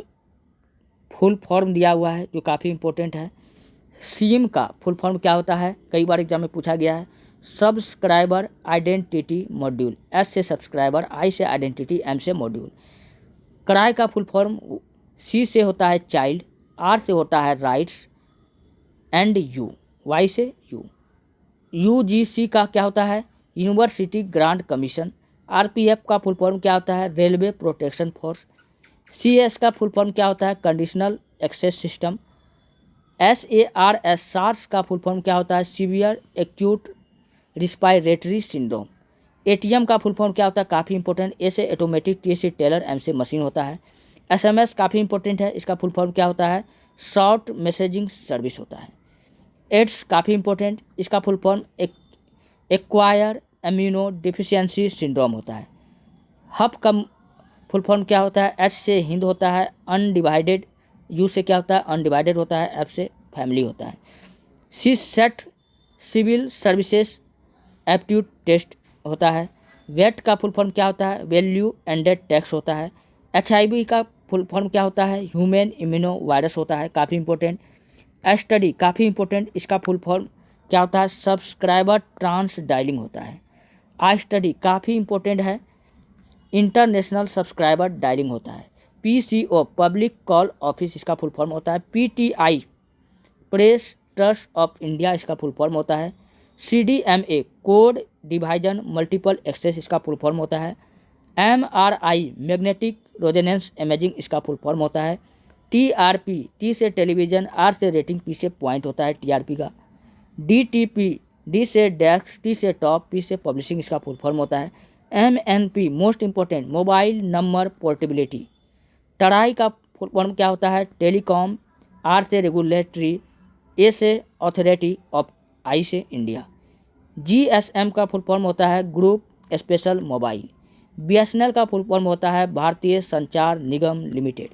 फुल फॉर्म दिया हुआ है जो काफ़ी इम्पोर्टेंट है। सीम का फुल फॉर्म क्या होता है? कई बार एग्जाम में पूछा गया है। Subscriber identity module. S से सब्सक्राइबर, I से आइडेंटिटी, M से मॉड्यूल। क्राई का फुल फॉर्म C से होता है चाइल्ड, R से होता है राइट्स एंड U, Y से यू। UGC का क्या होता है? University grant commission. RPF का फुल फॉर्म क्या होता है? Railway protection force. CS का फुल फॉर्म क्या होता है? Conditional access system. SARS का फुल फॉर्म क्या होता है? Severe acute respiratory syndrome. ATM का फुल फॉर्म क्या होता है? काफ़ी इंपॉर्टेंट। A से ऑटोमेटिक, T से टेलर, M से मशीन होता है। SMS काफ़ी इंपॉर्टेंट है। इसका फुल फॉर्म क्या होता है? शॉर्ट मैसेजिंग सर्विस होता है। एड्स काफ़ी इंपॉर्टेंट। इसका full form acquire immuno deficiency syndrome होता है। हब का फुल फॉर्म क्या होता है? H से हिंद होता है। अनडिवाइडेड। U से क्या होता है? अनडिवाइडेड होता है। F से फैमिली होता है। CSET civil services aptitude test होता है। वेट का फुल फॉर्म क्या होता है? वैल्यू एंडेड टैक्स होता है। HIV का फुल फॉर्म क्या होता है? ह्यूमन इम्यूनो वायरस होता है, काफ़ी इंपॉर्टेंट। स्टडी काफ़ी इंपॉर्टेंट। इसका फुल फॉर्म क्या होता है? सब्सक्राइबर ट्रांस डायलिंग होता है। स्टडी काफ़ी इंपॉर्टेंट है। इंटरनेशनल सब्सक्राइबर डायलिंग होता है। PCO पब्लिक कॉल ऑफिस इसका फुल फॉर्म होता है। PTI press trust of India इसका फुल फॉर्म होता है। CDMA code division multiple access इसका फुल फॉर्म होता है। MRI मैग्नेटिक रेजोनेंस इमेजिंग इसका फुल फॉर्म होता है। TRP T से टेलीविज़न, R से रेटिंग, P से पॉइंट होता है TRP का। DTP D से डेस्क, T से टॉप, P से पब्लिशिंग इसका फुल फॉर्म होता है। MNP most important mobile number portability. Try का फुल फॉर्म क्या होता है? टेलीकॉम, R से रेगुलेटरी, A से अथॉरिटी ऑफ, I से इंडिया। GSM का फुल फॉर्म होता है ग्रुप स्पेशल मोबाइल। BSNL का फुल फॉर्म होता है भारतीय संचार निगम लिमिटेड।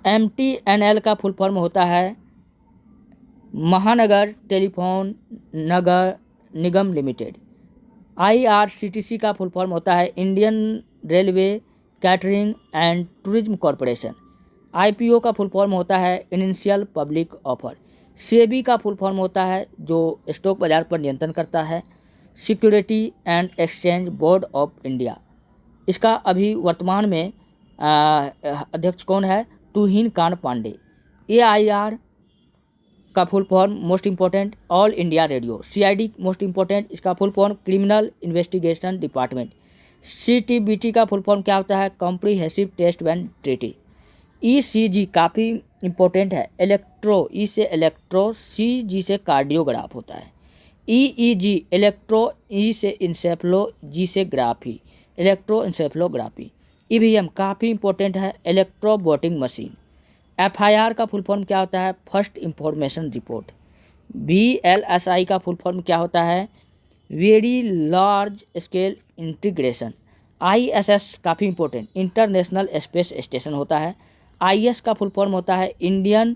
MTNL का फुल फॉर्म होता है महानगर टेलीफोन नगर निगम लिमिटेड। IRCTC का फुल फॉर्म होता है Indian railway catering and tourism corporation. IPO का फुल फॉर्म होता है इनिशियल पब्लिक ऑफर। SEBI का फुल फॉर्म होता है जो स्टॉक बाजार पर नियंत्रण करता है, security and exchange board of India. इसका अभी वर्तमान में अध्यक्ष कौन है? तुहिन कांत पांडे। AIR का full form most important all India radio. CID most important, इसका full form criminal investigation department. CTBT का फुल फॉर्म क्या होता है? Comprehensive test and treaty. ECG काफ़ी इंपॉर्टेंट है, इलेक्ट्रो, ई से इलेक्ट्रो, CG से कार्डियोग्राफ होता है। EEG इलेक्ट्रो, ई से इंसेफ्लो, जी से ग्राफी, इलेक्ट्रो इंसेफ्लोग्राफी। EVM काफ़ी इंपॉर्टेंट है, इलेक्ट्रो वोटिंग मशीन। FIR का फुल फॉर्म क्या होता है? First information report. VLSI का फुल फॉर्म क्या होता है? Very large scale integration. ISS काफ़ी इंपॉर्टेंट, इंटरनेशनल स्पेस स्टेशन होता है। IS का फुल फॉर्म होता है इंडियन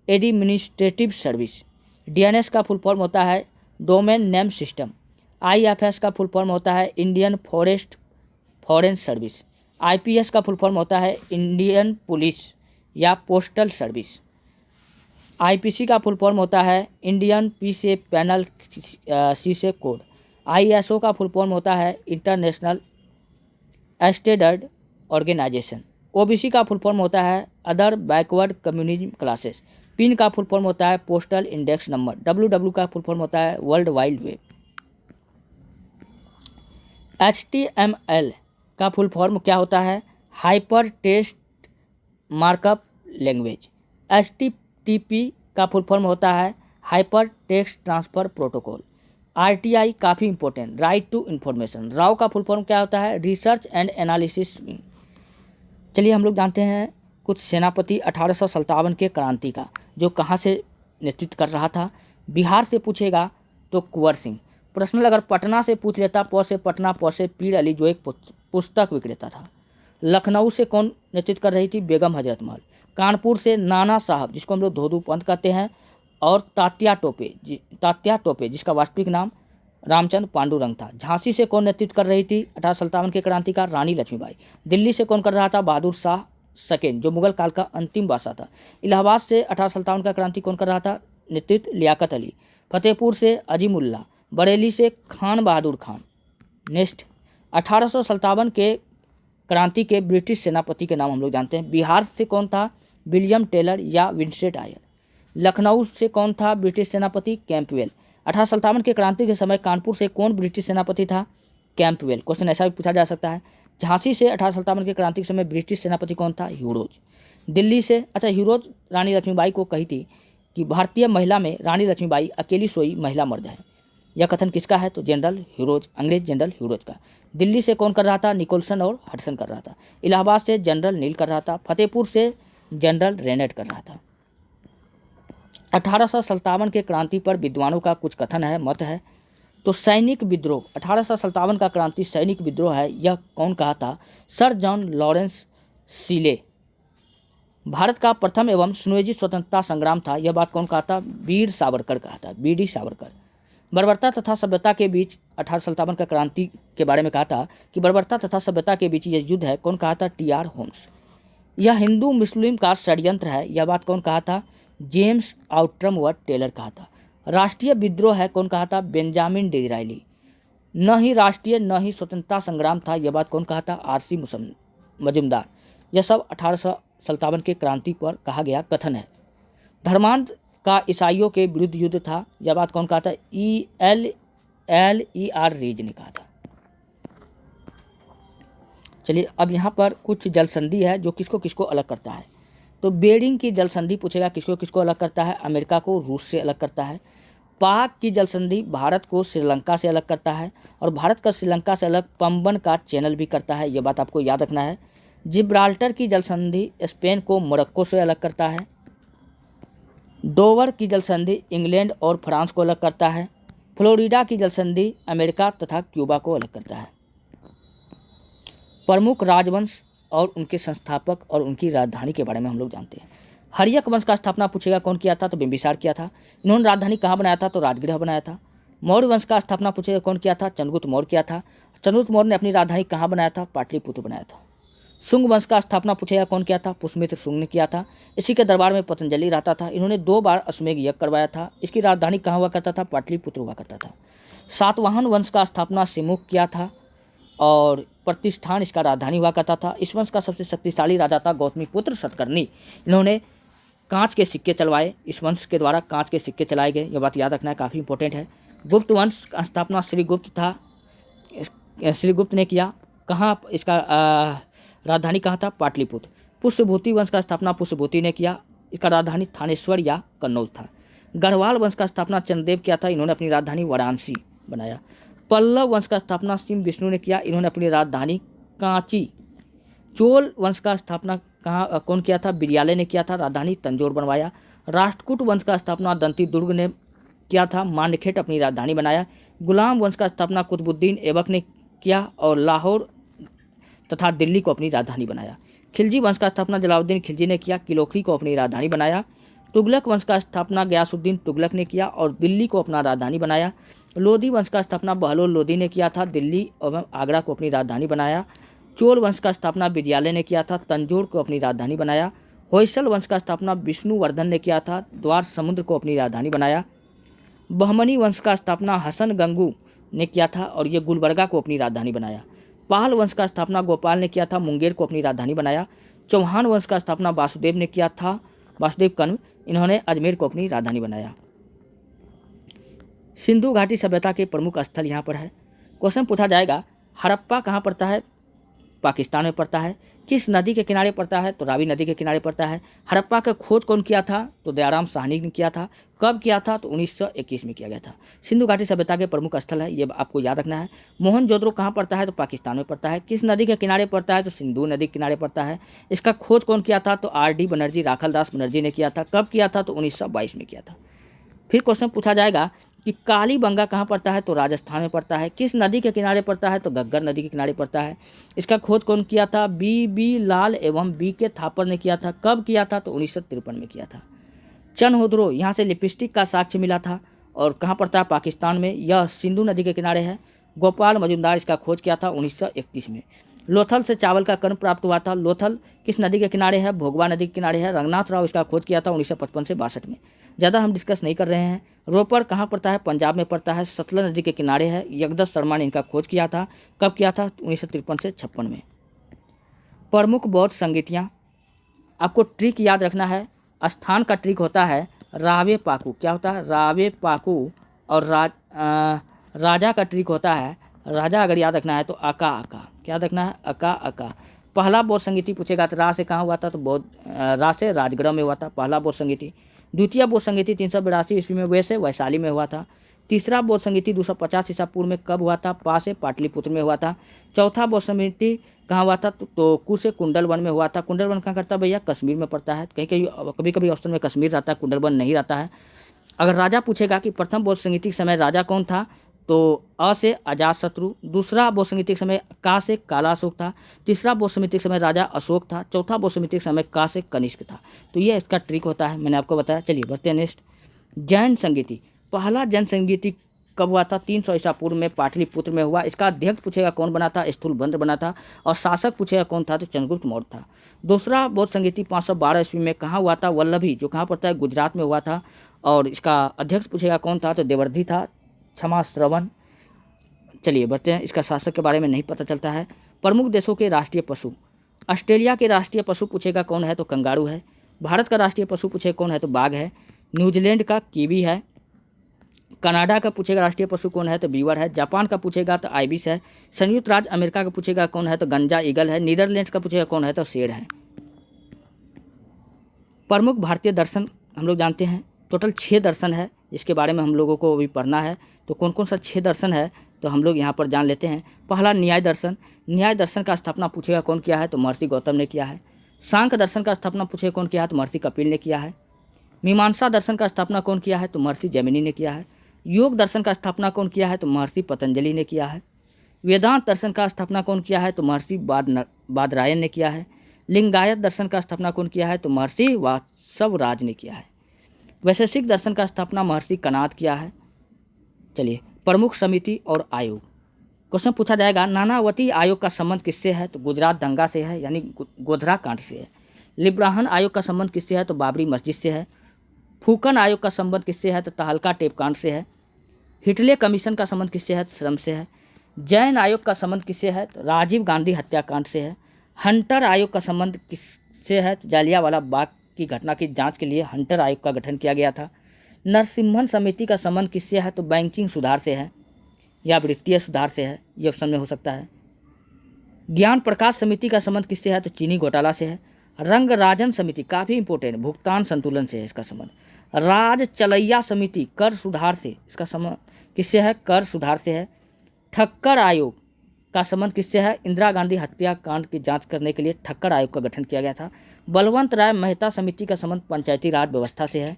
एडमिनिस्ट्रेटिव सर्विस। DNS का फुल फॉर्म होता है डोमेन नेम सिस्टम। IFS का फुल फॉर्म होता है Indian forest foreign service. IPS का फुल फॉर्म होता है इंडियन पुलिस या पोस्टल सर्विस। IPC का फुल फॉर्म होता है इंडियन पीस पैनल, C से कोड। ISO का फुल फॉर्म होता है इंटरनेशनल स्टैंडर्ड ऑर्गेनाइजेशन। OBC का फुल फॉर्म होता है other backward communism classes. Pin का फुल फॉर्म होता है पोस्टल इंडेक्स नंबर। WW का फुल फॉर्म होता है वर्ल्ड वाइड वेब। HTML का फुल फॉर्म क्या होता है? Hyper text markup language. HTTP का फुल फॉर्म होता है hyper text transfer protocol. RTI काफ़ी इंपॉर्टेंट, राइट टू इन्फॉर्मेशन। राव का फुल फॉर्म क्या होता है? Research and analysis wing. चलिए हम लोग जानते हैं कुछ सेनापति 1857 के क्रांति का, जो कहाँ से नेतृत्व कर रहा था। बिहार से पूछेगा तो कुंवर सिंह। प्रश्न अगर पटना से पूछ लेता, प से पटना, प से पीर अली, जो एक पुस्तक विक्रेता था। लखनऊ से कौन नेतृत्व कर रही थी? बेगम हजरत महल। कानपुर से नाना साहब, जिसको हम लोग धोधू पंत कहते हैं, और तात्या टोपे जिसका वास्तविक नाम रामचंद्र पांडुरंग था। झांसी से कौन नेतृत्व कर रही थी 1857 के क्रांति का? रानी लक्ष्मीबाई। दिल्ली से कौन कर रहा था? बहादुर शाह सेकेंड, जो मुगल काल का अंतिम बादशाह था। इलाहाबाद से 1857 का क्रांति कौन कर रहा था? नेतृत्व लियाकत अली। फतेहपुर से अजीमुल्ला। बरेली से खान बहादुर खान। नेक्स्ट 1857 के क्रांति के ब्रिटिश सेनापति के नाम हम लोग जानते हैं। बिहार से कौन था? विलियम टेलर या विंसेंट आयर। लखनऊ से कौन था ब्रिटिश सेनापति? कैंपवेल। 1857 के क्रांति के समय कानपुर से कौन ब्रिटिश सेनापति था? कैंपवेल। क्वेश्चन ऐसा भी पूछा जा सकता है। झांसी से 1857 के क्रांति के समय ब्रिटिश सेनापति कौन था? ह्यूरोज। दिल्ली से ह्यूरोज रानी लक्ष्मीबाई को कही थी कि भारतीय महिला में रानी लक्ष्मीबाई अकेली सोई महिला मर्द है। यह कथन किसका है? तो जनरल ह्यूरोज, अंग्रेज जनरल ह्यूरोज का। दिल्ली से कौन कर रहा था? निकोलसन और हडसन कर रहा था। इलाहाबाद से जनरल नील कर रहा था। फतेहपुर से जनरल रेनेट कर रहा था। 1857 के क्रांति पर विद्वानों का कुछ कथन है, मत है। तो सैनिक विद्रोह, 1857 का क्रांति सैनिक विद्रोह है, यह कौन कहा था? Sir John Lawrence Seeley. Bharat का प्रथम एवं सुनियोजित स्वतंत्रता संग्राम था, यह बात कौन कहा था? वीर सावरकर कहा था, BD सावरकर। बर्बरता तथा सभ्यता के बीच 1857 का क्रांति के बारे में कहा था कि बर्बरता तथा सभ्यता के बीच यह युद्ध है, कौन कहा था? TR Holmes. यह हिंदू मुस्लिम का षड्यंत्र है, यह बात कौन कहा था? जेम्स आउट्रम व टेलर कहा था। राष्ट्रीय विद्रोह है, कौन कहा था? Benjamin Disraeli. न ही राष्ट्रीय न ही स्वतंत्रता संग्राम था, यह बात कौन कहा था? RC मजुमदार। यह सब 1857 के क्रांति पर कहा गया कथन है। धर्मांध का ईसाइयों के विरुद्ध युद्ध था, यह बात कौन कहा था? ELER रीज ने कहा था। चलिए अब यहाँ पर कुछ जल संधि है जो किसको किसको अलग करता है। तो बेरिंग की जल संधि पूछेगा किसको किसको अलग करता है? अमेरिका को रूस से अलग करता है। पाक की जल संधि भारत को श्रीलंका से अलग करता है, और भारत का श्रीलंका से अलग पंबन का चैनल भी करता है, यह बात आपको याद रखना है। जिब्राल्टर की जल संधि स्पेन को मोरक्को से अलग करता है। डोवर की जल संधि इंग्लैंड और फ्रांस को अलग करता है। फ्लोरिडा की जल संधि अमेरिका तथा क्यूबा को अलग करता है। प्रमुख राजवंश और उनके संस्थापक और उनकी राजधानी के बारे में हम लोग जानते हैं। हर्यक वंश का स्थापना पूछेगा कौन किया था? तो बिंबिसार किया था। इन्होंने राजधानी कहाँ बनाया था? तो राजगृह बनाया था। मौर्य वंश का स्थापना पूछेगा कौन किया था? चंद्रगुप्त मौर्य किया था। चंद्रगुप्त मौर्य ने अपनी राजधानी कहाँ बनाया था? पाटलिपुत्र बनाया था। शुंग वंश का स्थापना पूछेगा कौन किया था? पुष्यमित्र शुंग ने किया था। इसी के दरबार में पतंजलि रहता था। इन्होंने 2 बार अश्वमेध यज्ञ करवाया था। इसकी राजधानी कहाँ हुआ करता था? पाटलिपुत्र हुआ करता था। सातवाहन वंश का स्थापना सिमुख किया था, और प्रतिष्ठान इसका राजधानी हुआ करता था। इस वंश का सबसे शक्तिशाली राजा था गौतमीपुत्र सतकर्णी। इन्होंने कांच के सिक्के चलवाए, इस वंश के द्वारा कांच के सिक्के चलाए गए, यह बात याद रखना है, काफ़ी इंपॉर्टेंट है। गुप्त वंश का स्थापना श्रीगुप्त था, श्रीगुप्त ने किया। कहाँ इसका राजधानी कहाँ था? पाटलिपुत्र। पुष्यभूति वंश का स्थापना पुष्यभूति ने किया, इसका राजधानी थानेश्वर या कन्नौज था। गढ़वाल वंश का स्थापना चंद्रदेव किया था, इन्होंने अपनी राजधानी वाराणसी बनाया। पल्लव वंश का स्थापना सिंह विष्णु ने किया, इन्होंने अपनी राजधानी कांची। चोल वंश का स्थापना कौन किया था? बिरयाले ने किया था, राजधानी तंजौर बनवाया। राष्ट्रकूट वंश का स्थापना दंती दुर्ग ने किया था, मांडखेट अपनी राजधानी बनाया। गुलाम वंश का स्थापना कुतुबुद्दीन ऐबक ने किया और लाहौर तथा दिल्ली को अपनी राजधानी बनाया। खिलजी वंश का स्थापना जलालुद्दीन खिलजी ने किया, किलोखरी को अपनी राजधानी बनाया। तुगलक वंश का स्थापना गयासुद्दीन तुगलक ने किया और दिल्ली को अपना राजधानी बनाया। लोधी वंश का स्थापना बहलोल लोधी ने किया था, दिल्ली एवं आगरा को अपनी राजधानी बनाया। चोल वंश का स्थापना विजयालय ने किया था, तंजौर को अपनी राजधानी बनाया। होयसल वंश का स्थापना विष्णुवर्धन ने किया था, द्वार समुद्र को अपनी राजधानी बनाया। बहमनी वंश का स्थापना हसन गंगू ने किया था और ये गुलबर्गा को अपनी राजधानी बनाया। पाल वंश का स्थापना गोपाल ने किया था, मुंगेर को अपनी राजधानी बनाया। चौहान वंश का स्थापना वासुदेव ने किया था, वासुदेव कन्व, इन्होंने अजमेर को अपनी राजधानी बनाया। सिंधु घाटी सभ्यता के प्रमुख स्थल यहाँ पर है। क्वेश्चन पूछा जाएगा हड़प्पा कहाँ पड़ता है? पाकिस्तान में पड़ता है। किस नदी के किनारे पड़ता है? तो रावी नदी के किनारे पड़ता है। हड़प्पा का खोज कौन किया था? तो दयाराम साहनी ने किया था। कब किया था? तो 1921 में किया गया था। सिंधु घाटी सभ्यता के प्रमुख स्थल है, ये आपको याद रखना है। मोहनजोदड़ो कहाँ पड़ता है? तो पाकिस्तान में पड़ता है। किस नदी के किनारे पड़ता है? तो सिंधु नदी के किनारे पड़ता है। इसका खोज कौन किया था? तो R.D. बनर्जी, राखलदास बनर्जी ने किया था। कब किया था? तो 1922 में किया था। फिर क्वेश्चन पूछा जाएगा कि कालीबंगा कहाँ पड़ता है? तो राजस्थान में पड़ता है। किस नदी के किनारे पड़ता है? तो घग्गर नदी के किनारे पड़ता है। इसका खोज कौन किया था? B.B. लाल एवं B.K. थापर ने किया था। कब किया था? तो 1953 में किया था। चनहोदरो, यहाँ से लिपस्टिक का साक्ष्य मिला था और कहाँ पड़ता है? पाकिस्तान में। यह सिंधु नदी के किनारे है। गोपाल मजुमदार इसका खोज किया था 1931 में। लोथल से चावल का कण प्राप्त हुआ था। लोथल किस नदी के किनारे है? भोगवा नदी के किनारे है। रंगनाथ राव इसका खोज किया था 1955 से 62 में। ज़्यादा हम डिस्कस नहीं कर रहे हैं। रोपर कहाँ पड़ता है? पंजाब में पड़ता है, सतलज नदी के किनारे है। यगदस शर्मा ने इनका खोज किया था। कब किया था? 1953 से 56 में। प्रमुख बौद्ध संगीतियाँ, आपको ट्रिक याद रखना है। स्थान का ट्रिक होता है रावे पाकू। क्या होता है? रावे पाकू। और राजा का ट्रिक होता है, राजा अगर याद रखना है तो अका अका। क्या रखना है? अका अका। पहला बौद्ध संगीति पूछेगा तो रा से कहाँ हुआ था? तो बौद्ध रा से राजगृह में हुआ था पहला बौद्ध संगीति। द्वितीय बौद्ध संगीति 382 ईस्वी में वैसे वैशाली में हुआ था। तीसरा बौद्ध संगीति 250 ईसा पूर्व में कब हुआ था? पा से पाटलिपुत्र में हुआ था। चौथा बौद्ध संगीति कहाँ हुआ था? तो कु से कुंडलवन में हुआ था। कुंडलवन कहाँ करता है भैया? कश्मीर में पड़ता है। कहीं कहीं कभी कभी ऑप्शन में कश्मीर रहता है, कुंडलवन नहीं रहता है। अगर राजा पूछेगा कि प्रथम बौद्ध संगीति के समय राजा कौन था, तो अ से अजातशत्रु। दूसरा बौद्ध संगीति के समय का से कालाशोक था। तीसरा बौद्ध संगीति के समय राजा अशोक था। चौथा बौद्ध संगीति के समय का से कनिष्क था। तो ये इसका ट्रिक होता है, मैंने आपको बताया। चलिए बढ़ते हैं नेक्स्ट। जैन संगीति, पहला जैन संगीति कब हुआ था? 300 ईसा पूर्व में पाटलिपुत्र में हुआ। इसका अध्यक्ष पूछेगा कौन बना था? स्थूलभद्र बना था। और शासक पूछेगा कौन था? तो चंद्रगुप्त मौर्य था। दूसरा बौद्ध संगीति 512 ईस्वी में कहाँ हुआ था? वल्लभी, जो कहाँ पड़ता है? गुजरात में हुआ था। और इसका अध्यक्ष पूछेगा कौन था? तो देवर्धि था। क्षमा श्रवण। चलिए बढ़ते हैं। इसका शासक के बारे में नहीं पता चलता है। प्रमुख देशों के राष्ट्रीय पशु, ऑस्ट्रेलिया के राष्ट्रीय पशु पूछेगा कौन है? तो कंगारू है। भारत का राष्ट्रीय पशु पूछेगा कौन है? तो बाघ है। न्यूजीलैंड का कीवी है। कनाडा का पूछेगा राष्ट्रीय पशु कौन है? तो बीवर है। जापान का पूछेगा तो आइबिस है। संयुक्त राज्य अमेरिका का पूछेगा कौन है? तो गंजा ईगल है। नीदरलैंड का पूछेगा कौन है? तो शेर है। प्रमुख भारतीय दर्शन हम लोग जानते हैं, टोटल 6 दर्शन है, इसके बारे में हम लोगों को अभी पढ़ना है। तो कौन कौन सा 6 दर्शन है तो हम लोग यहाँ पर जान लेते हैं। पहला न्याय दर्शन। न्याय दर्शन का स्थापना पूछेगा कौन किया है? तो महर्षि गौतम ने किया है। सांख्य दर्शन का स्थापना पूछेगा कौन किया है? तो महर्षि कपिल ने किया है। मीमांसा दर्शन का स्थापना कौन किया है? तो महर्षि जैमिनी ने किया है। योग दर्शन का स्थापना कौन किया है? तो महर्षि पतंजलि ने किया है। वेदांत दर्शन का स्थापना कौन किया है? तो महर्षि बादरायण ने किया है। लिंगायत दर्शन का स्थापना कौन किया है? तो महर्षि वासवराज ने किया है। वैशेषिक दर्शन का स्थापना महर्षि कनाद किया है। चलिए, प्रमुख समिति और आयोग। क्वेश्चन पूछा जाएगा नानावती आयोग का संबंध किससे है? तो गुजरात दंगा से है, यानी गोधरा कांड से है। लिब्राहन आयोग का संबंध किससे है? तो बाबरी मस्जिद से है। फूकन आयोग का संबंध किससे है? तो तहलका टेप कांड से है। हिटले कमीशन का संबंध किससे है? तो श्रम से है। जैन आयोग का संबंध किससे है? तो राजीव गांधी हत्याकांड से है। हंटर आयोग का संबंध किससे है? तो जालियांवाला बाग की घटना की जांच के लिए हंटर आयोग का गठन किया गया था। नरसिम्हन समिति का संबंध किससे है? तो बैंकिंग सुधार से है या वित्तीय सुधार से है, ये ऑप्शन में हो सकता है। ज्ञान प्रकाश समिति का संबंध किससे है? तो चीनी घोटाला से है। रंगराजन समिति काफ़ी इंपॉर्टेंट, भुगतान संतुलन से है इसका संबंध। राज चलैया समिति कर सुधार से, इसका संबंध किससे है? कर सुधार से है। ठक्कर आयोग का संबंध किससे है? इंदिरा गांधी हत्याकांड की जांच करने के लिए ठक्कर आयोग का गठन किया गया था। बलवंत राय मेहता समिति का संबंध पंचायती राज व्यवस्था से है।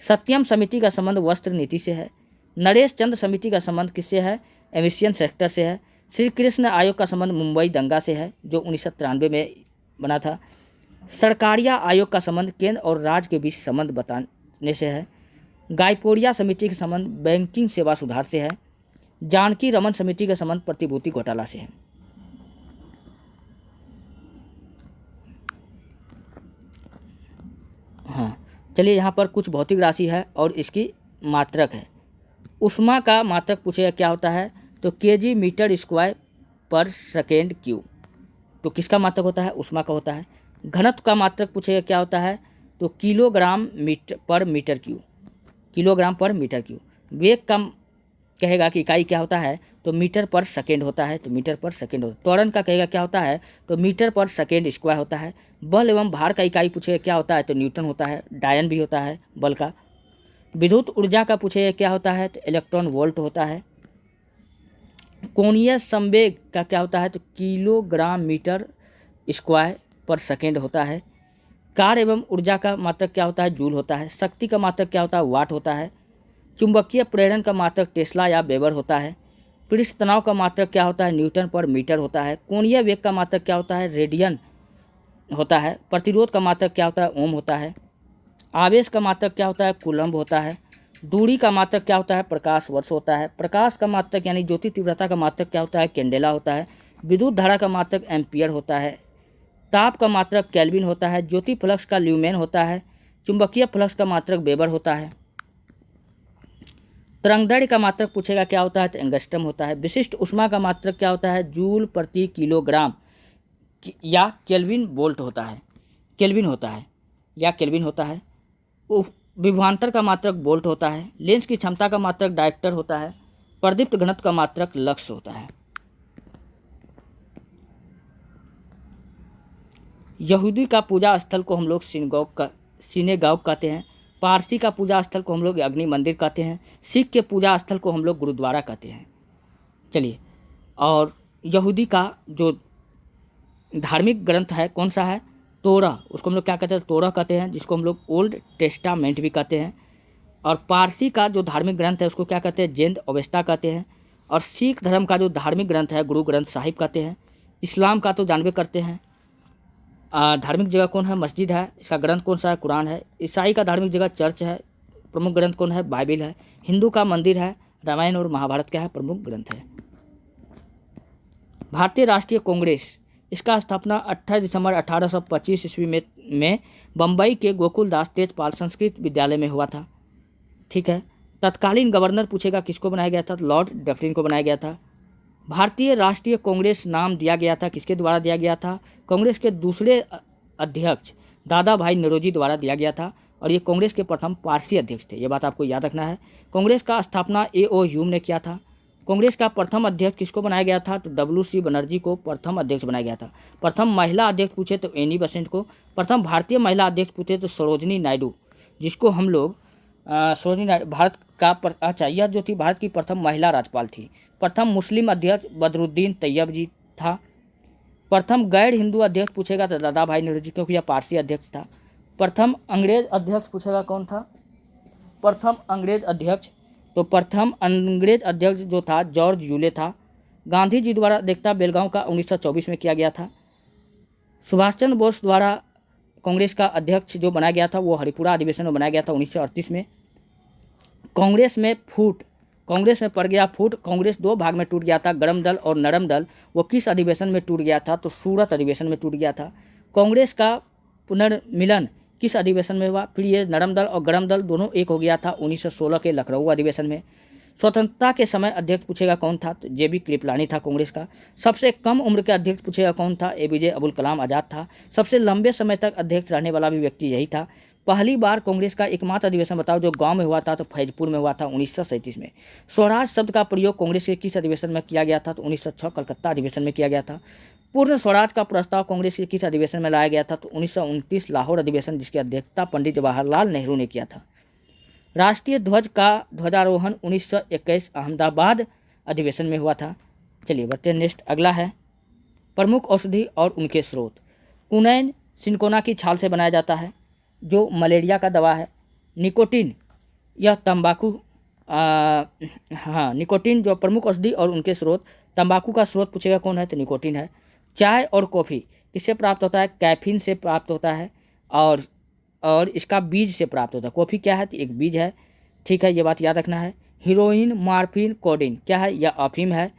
सत्यम समिति का संबंध वस्त्र नीति से है। नरेश चंद्र समिति का संबंध किससे है? एमिशन सेक्टर से है। श्री कृष्ण आयोग का संबंध मुंबई दंगा से है जो 1993 में बना था। सरकारिया आयोग का संबंध केंद्र और राज्य के बीच संबंध बताने से है। गायपोरिया समिति का संबंध बैंकिंग सेवा सुधार से है। जानकी रमन समिति का संबंध प्रतिभूति घोटाला से है। हाँ, चलिए यहाँ पर कुछ भौतिक राशि है और इसकी मात्रक है। ऊष्मा का मात्रक पूछेगा क्या होता है? तो केजी मीटर स्क्वायर पर सेकेंड क्यू। तो किसका मात्रक होता है? ऊष्मा का होता है। घनत्व का मात्रक पूछेगा क्या होता है? तो किलोग्राम पर मीटर क्यू, किलोग्राम पर मीटर क्यू। वेग का कहेगा कि इकाई क्या होता है? तो मीटर पर सेकेंड होता है, तो मीटर पर सेकेंड होता है। त्वरण का कहेगा क्या होता है? तो मीटर पर सेकेंड स्क्वायर होता है। बल एवं भार का इकाई पूछेगा क्या होता है? तो न्यूटन होता है। डायन भी होता है बल का। विद्युत ऊर्जा का पूछेगा क्या होता है? तो इलेक्ट्रॉन वोल्ट होता है। कोणीय संवेग का क्या होता है? तो किलोग्राम मीटर स्क्वायर पर सेकेंड होता है। कार्य एवं ऊर्जा का मात्रक क्या होता है? जूल होता है। शक्ति का मात्रक क्या होता है? वाट होता है। चुंबकीय प्रेरण का मात्रक टेस्ला या वेबर होता है। पृष्ठ तनाव का मात्रक क्या होता है? न्यूटन पर मीटर होता है। कोणीय वेग का मात्रक क्या होता है? रेडियन होता है। प्रतिरोध का मात्रक क्या होता है? ओम होता है। आवेश का मात्रक क्या होता है? कूलम्ब होता है। दूरी का मात्रक क्या होता है? प्रकाश वर्ष होता है। प्रकाश का मात्रक यानी ज्योति तीव्रता का मात्रक क्या होता है? कैंडेला होता है। विद्युत धारा का मात्रक एम्पियर होता है। ताप का मात्रक केल्विन होता है। ज्योति फ्लक्स का ल्यूमेन होता है। चुंबकीय फ्लक्स का मात्रक वेबर होता है। तरंगदैर्घ्य का मात्रक पूछेगा क्या होता है? तो एंगस्ट्रम होता है। विशिष्ट ऊष्मा का मात्रक क्या होता है? जूल प्रति किलोग्राम या केल्विन वोल्ट होता है, केल्विन होता है या केल्विन होता है। विभवांतर का मात्रक वोल्ट होता है। लेंस की क्षमता का मात्रक डायरेक्टर होता है। प्रदीप्त घनत्व का मात्रक लक्स होता है। यहूदी का पूजा स्थल को हम लोग सिनेगॉग कहते हैं। पारसी का पूजा स्थल को हम लोग अग्नि मंदिर कहते हैं। सिख के पूजा स्थल को हम लोग गुरुद्वारा कहते हैं। चलिए, और यहूदी का जो धार्मिक ग्रंथ है कौन सा है? तोरा, उसको हम लोग क्या कहते हैं? तोरा कहते हैं, जिसको हम लोग ओल्ड टेस्टामेंट भी कहते हैं। और पारसी का जो धार्मिक ग्रंथ है उसको क्या कहते हैं? जेंद अवेस्ता कहते हैं। और सिख धर्म का जो धार्मिक ग्रंथ है गुरु ग्रंथ साहिब कहते हैं। इस्लाम का तो जानबे करते हैं, धार्मिक जगह कौन है? मस्जिद है, इसका ग्रंथ कौन सा है? कुरान है। ईसाई का धार्मिक जगह चर्च है, प्रमुख ग्रंथ कौन है? बाइबिल है। हिंदू का मंदिर है, रामायण और महाभारत क्या है? प्रमुख ग्रंथ है। भारतीय राष्ट्रीय कांग्रेस, इसका स्थापना 28 दिसंबर 1825 ईस्वी में बम्बई के गोकुलदास तेजपाल संस्कृत विद्यालय में हुआ था। ठीक है। तत्कालीन गवर्नर पूछेगा किसको बनाया गया था? लॉर्ड डफरिन को बनाया गया था। भारतीय राष्ट्रीय कांग्रेस नाम दिया गया था, किसके द्वारा दिया गया था? कांग्रेस के दूसरे अध्यक्ष दादा भाई नौरोजी द्वारा दिया गया था। और ये कांग्रेस के प्रथम पारसी अध्यक्ष थे, ये बात आपको याद रखना है। कांग्रेस का स्थापना A.O. ह्यूम ने किया था। कांग्रेस का प्रथम अध्यक्ष किसको बनाया गया था? तो W.C. बनर्जी को प्रथम अध्यक्ष बनाया गया था। प्रथम महिला अध्यक्ष पूछे तो एनी बेसेंट को। प्रथम भारतीय महिला अध्यक्ष पूछे तो सरोजनी नायडू, जिसको हम लोग सरोजनी नायडू भारत का यह जो थी भारत की प्रथम महिला राज्यपाल थी। प्रथम मुस्लिम अध्यक्ष बदरुद्दीन तैयब जी था। प्रथम गैर हिंदू अध्यक्ष पूछेगा तो दादा भाई नौरोजी, क्योंकि यह पारसी अध्यक्ष था। प्रथम अंग्रेज अध्यक्ष पूछेगा कौन था? प्रथम अंग्रेज अध्यक्ष, तो प्रथम अंग्रेज अध्यक्ष जो था जॉर्ज यूले था। गांधी जी द्वारा अध्यक्षता बेलगांव का 1924 में किया गया था। सुभाष चंद्र बोस द्वारा कांग्रेस का अध्यक्ष जो बनाया गया था वो हरिपुरा अधिवेशन में बनाया गया था 1938 में। कांग्रेस में पड़ गया फूट। कांग्रेस दो भाग में टूट गया था, गरम दल और नरम दल। वो किस अधिवेशन में टूट गया था? तो सूरत अधिवेशन में टूट गया था। कांग्रेस का पुनर्मिलन किस अधिवेशन में हुआ? फिर ये नरम दल और गरम दल दोनों एक हो गया था 1916 के लखनऊ अधिवेशन में। स्वतंत्रता के समय अध्यक्ष पूछेगा कौन था, तो जेबी कृपलानी था कांग्रेस का। सबसे कम उम्र के अध्यक्ष पूछेगा कौन था, एपीजे अब्दुल कलाम आज़ाद था। सबसे लंबे समय तक अध्यक्ष रहने वाला भी व्यक्ति यही था। पहली बार कांग्रेस का एकमात्र अधिवेशन बताओ जो गांव में हुआ था, तो फैजपुर में हुआ था 1937 में। स्वराज शब्द का प्रयोग कांग्रेस के किस अधिवेशन में किया गया था, तो 1906 कलकत्ता अधिवेशन में किया गया था। पूर्ण स्वराज का प्रस्ताव कांग्रेस के किस अधिवेशन में लाया गया था, तो 1929 लाहौर अधिवेशन, जिसकी अध्यक्षता पंडित जवाहरलाल नेहरू ने किया था। राष्ट्रीय ध्वज का ध्वजारोहण 1921 अहमदाबाद अधिवेशन में हुआ था। चलिए बढ़ते हैं नेक्स्ट, अगला है प्रमुख औषधि और उनके स्रोत। कुनैन सिनकोना की छाल से बनाया जाता है जो मलेरिया का दवा है। निकोटीन, यह तंबाकू निकोटीन जो प्रमुख औषधि और उनके स्रोत। तंबाकू का स्रोत पूछेगा कौन है, तो निकोटीन है। चाय और कॉफ़ी किससे प्राप्त होता है, कैफीन से प्राप्त होता है और इसका बीज से प्राप्त होता है। कॉफ़ी क्या है, तो एक बीज है, ठीक है, ये बात याद रखना है। हीरोइन, मॉर्फिन, कोडीन क्या है, यह अफीम है।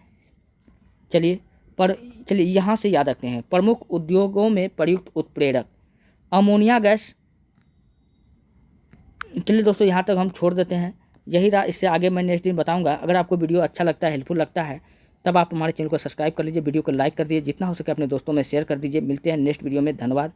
चलिए यहाँ से याद रखते हैं। प्रमुख उद्योगों में प्रयुक्त उत्प्रेरक, अमोनिया गैस। चलिए दोस्तों यहाँ तक हम छोड़ देते हैं, यही रहा, इससे आगे मैं नेक्स्ट दिन बताऊंगा। अगर आपको वीडियो अच्छा लगता है, हेल्पफुल लगता है, तब आप हमारे चैनल को सब्सक्राइब कर लीजिए, वीडियो को लाइक कर दीजिए, जितना हो सके अपने दोस्तों में शेयर कर दीजिए। मिलते हैं नेक्स्ट वीडियो में, धन्यवाद।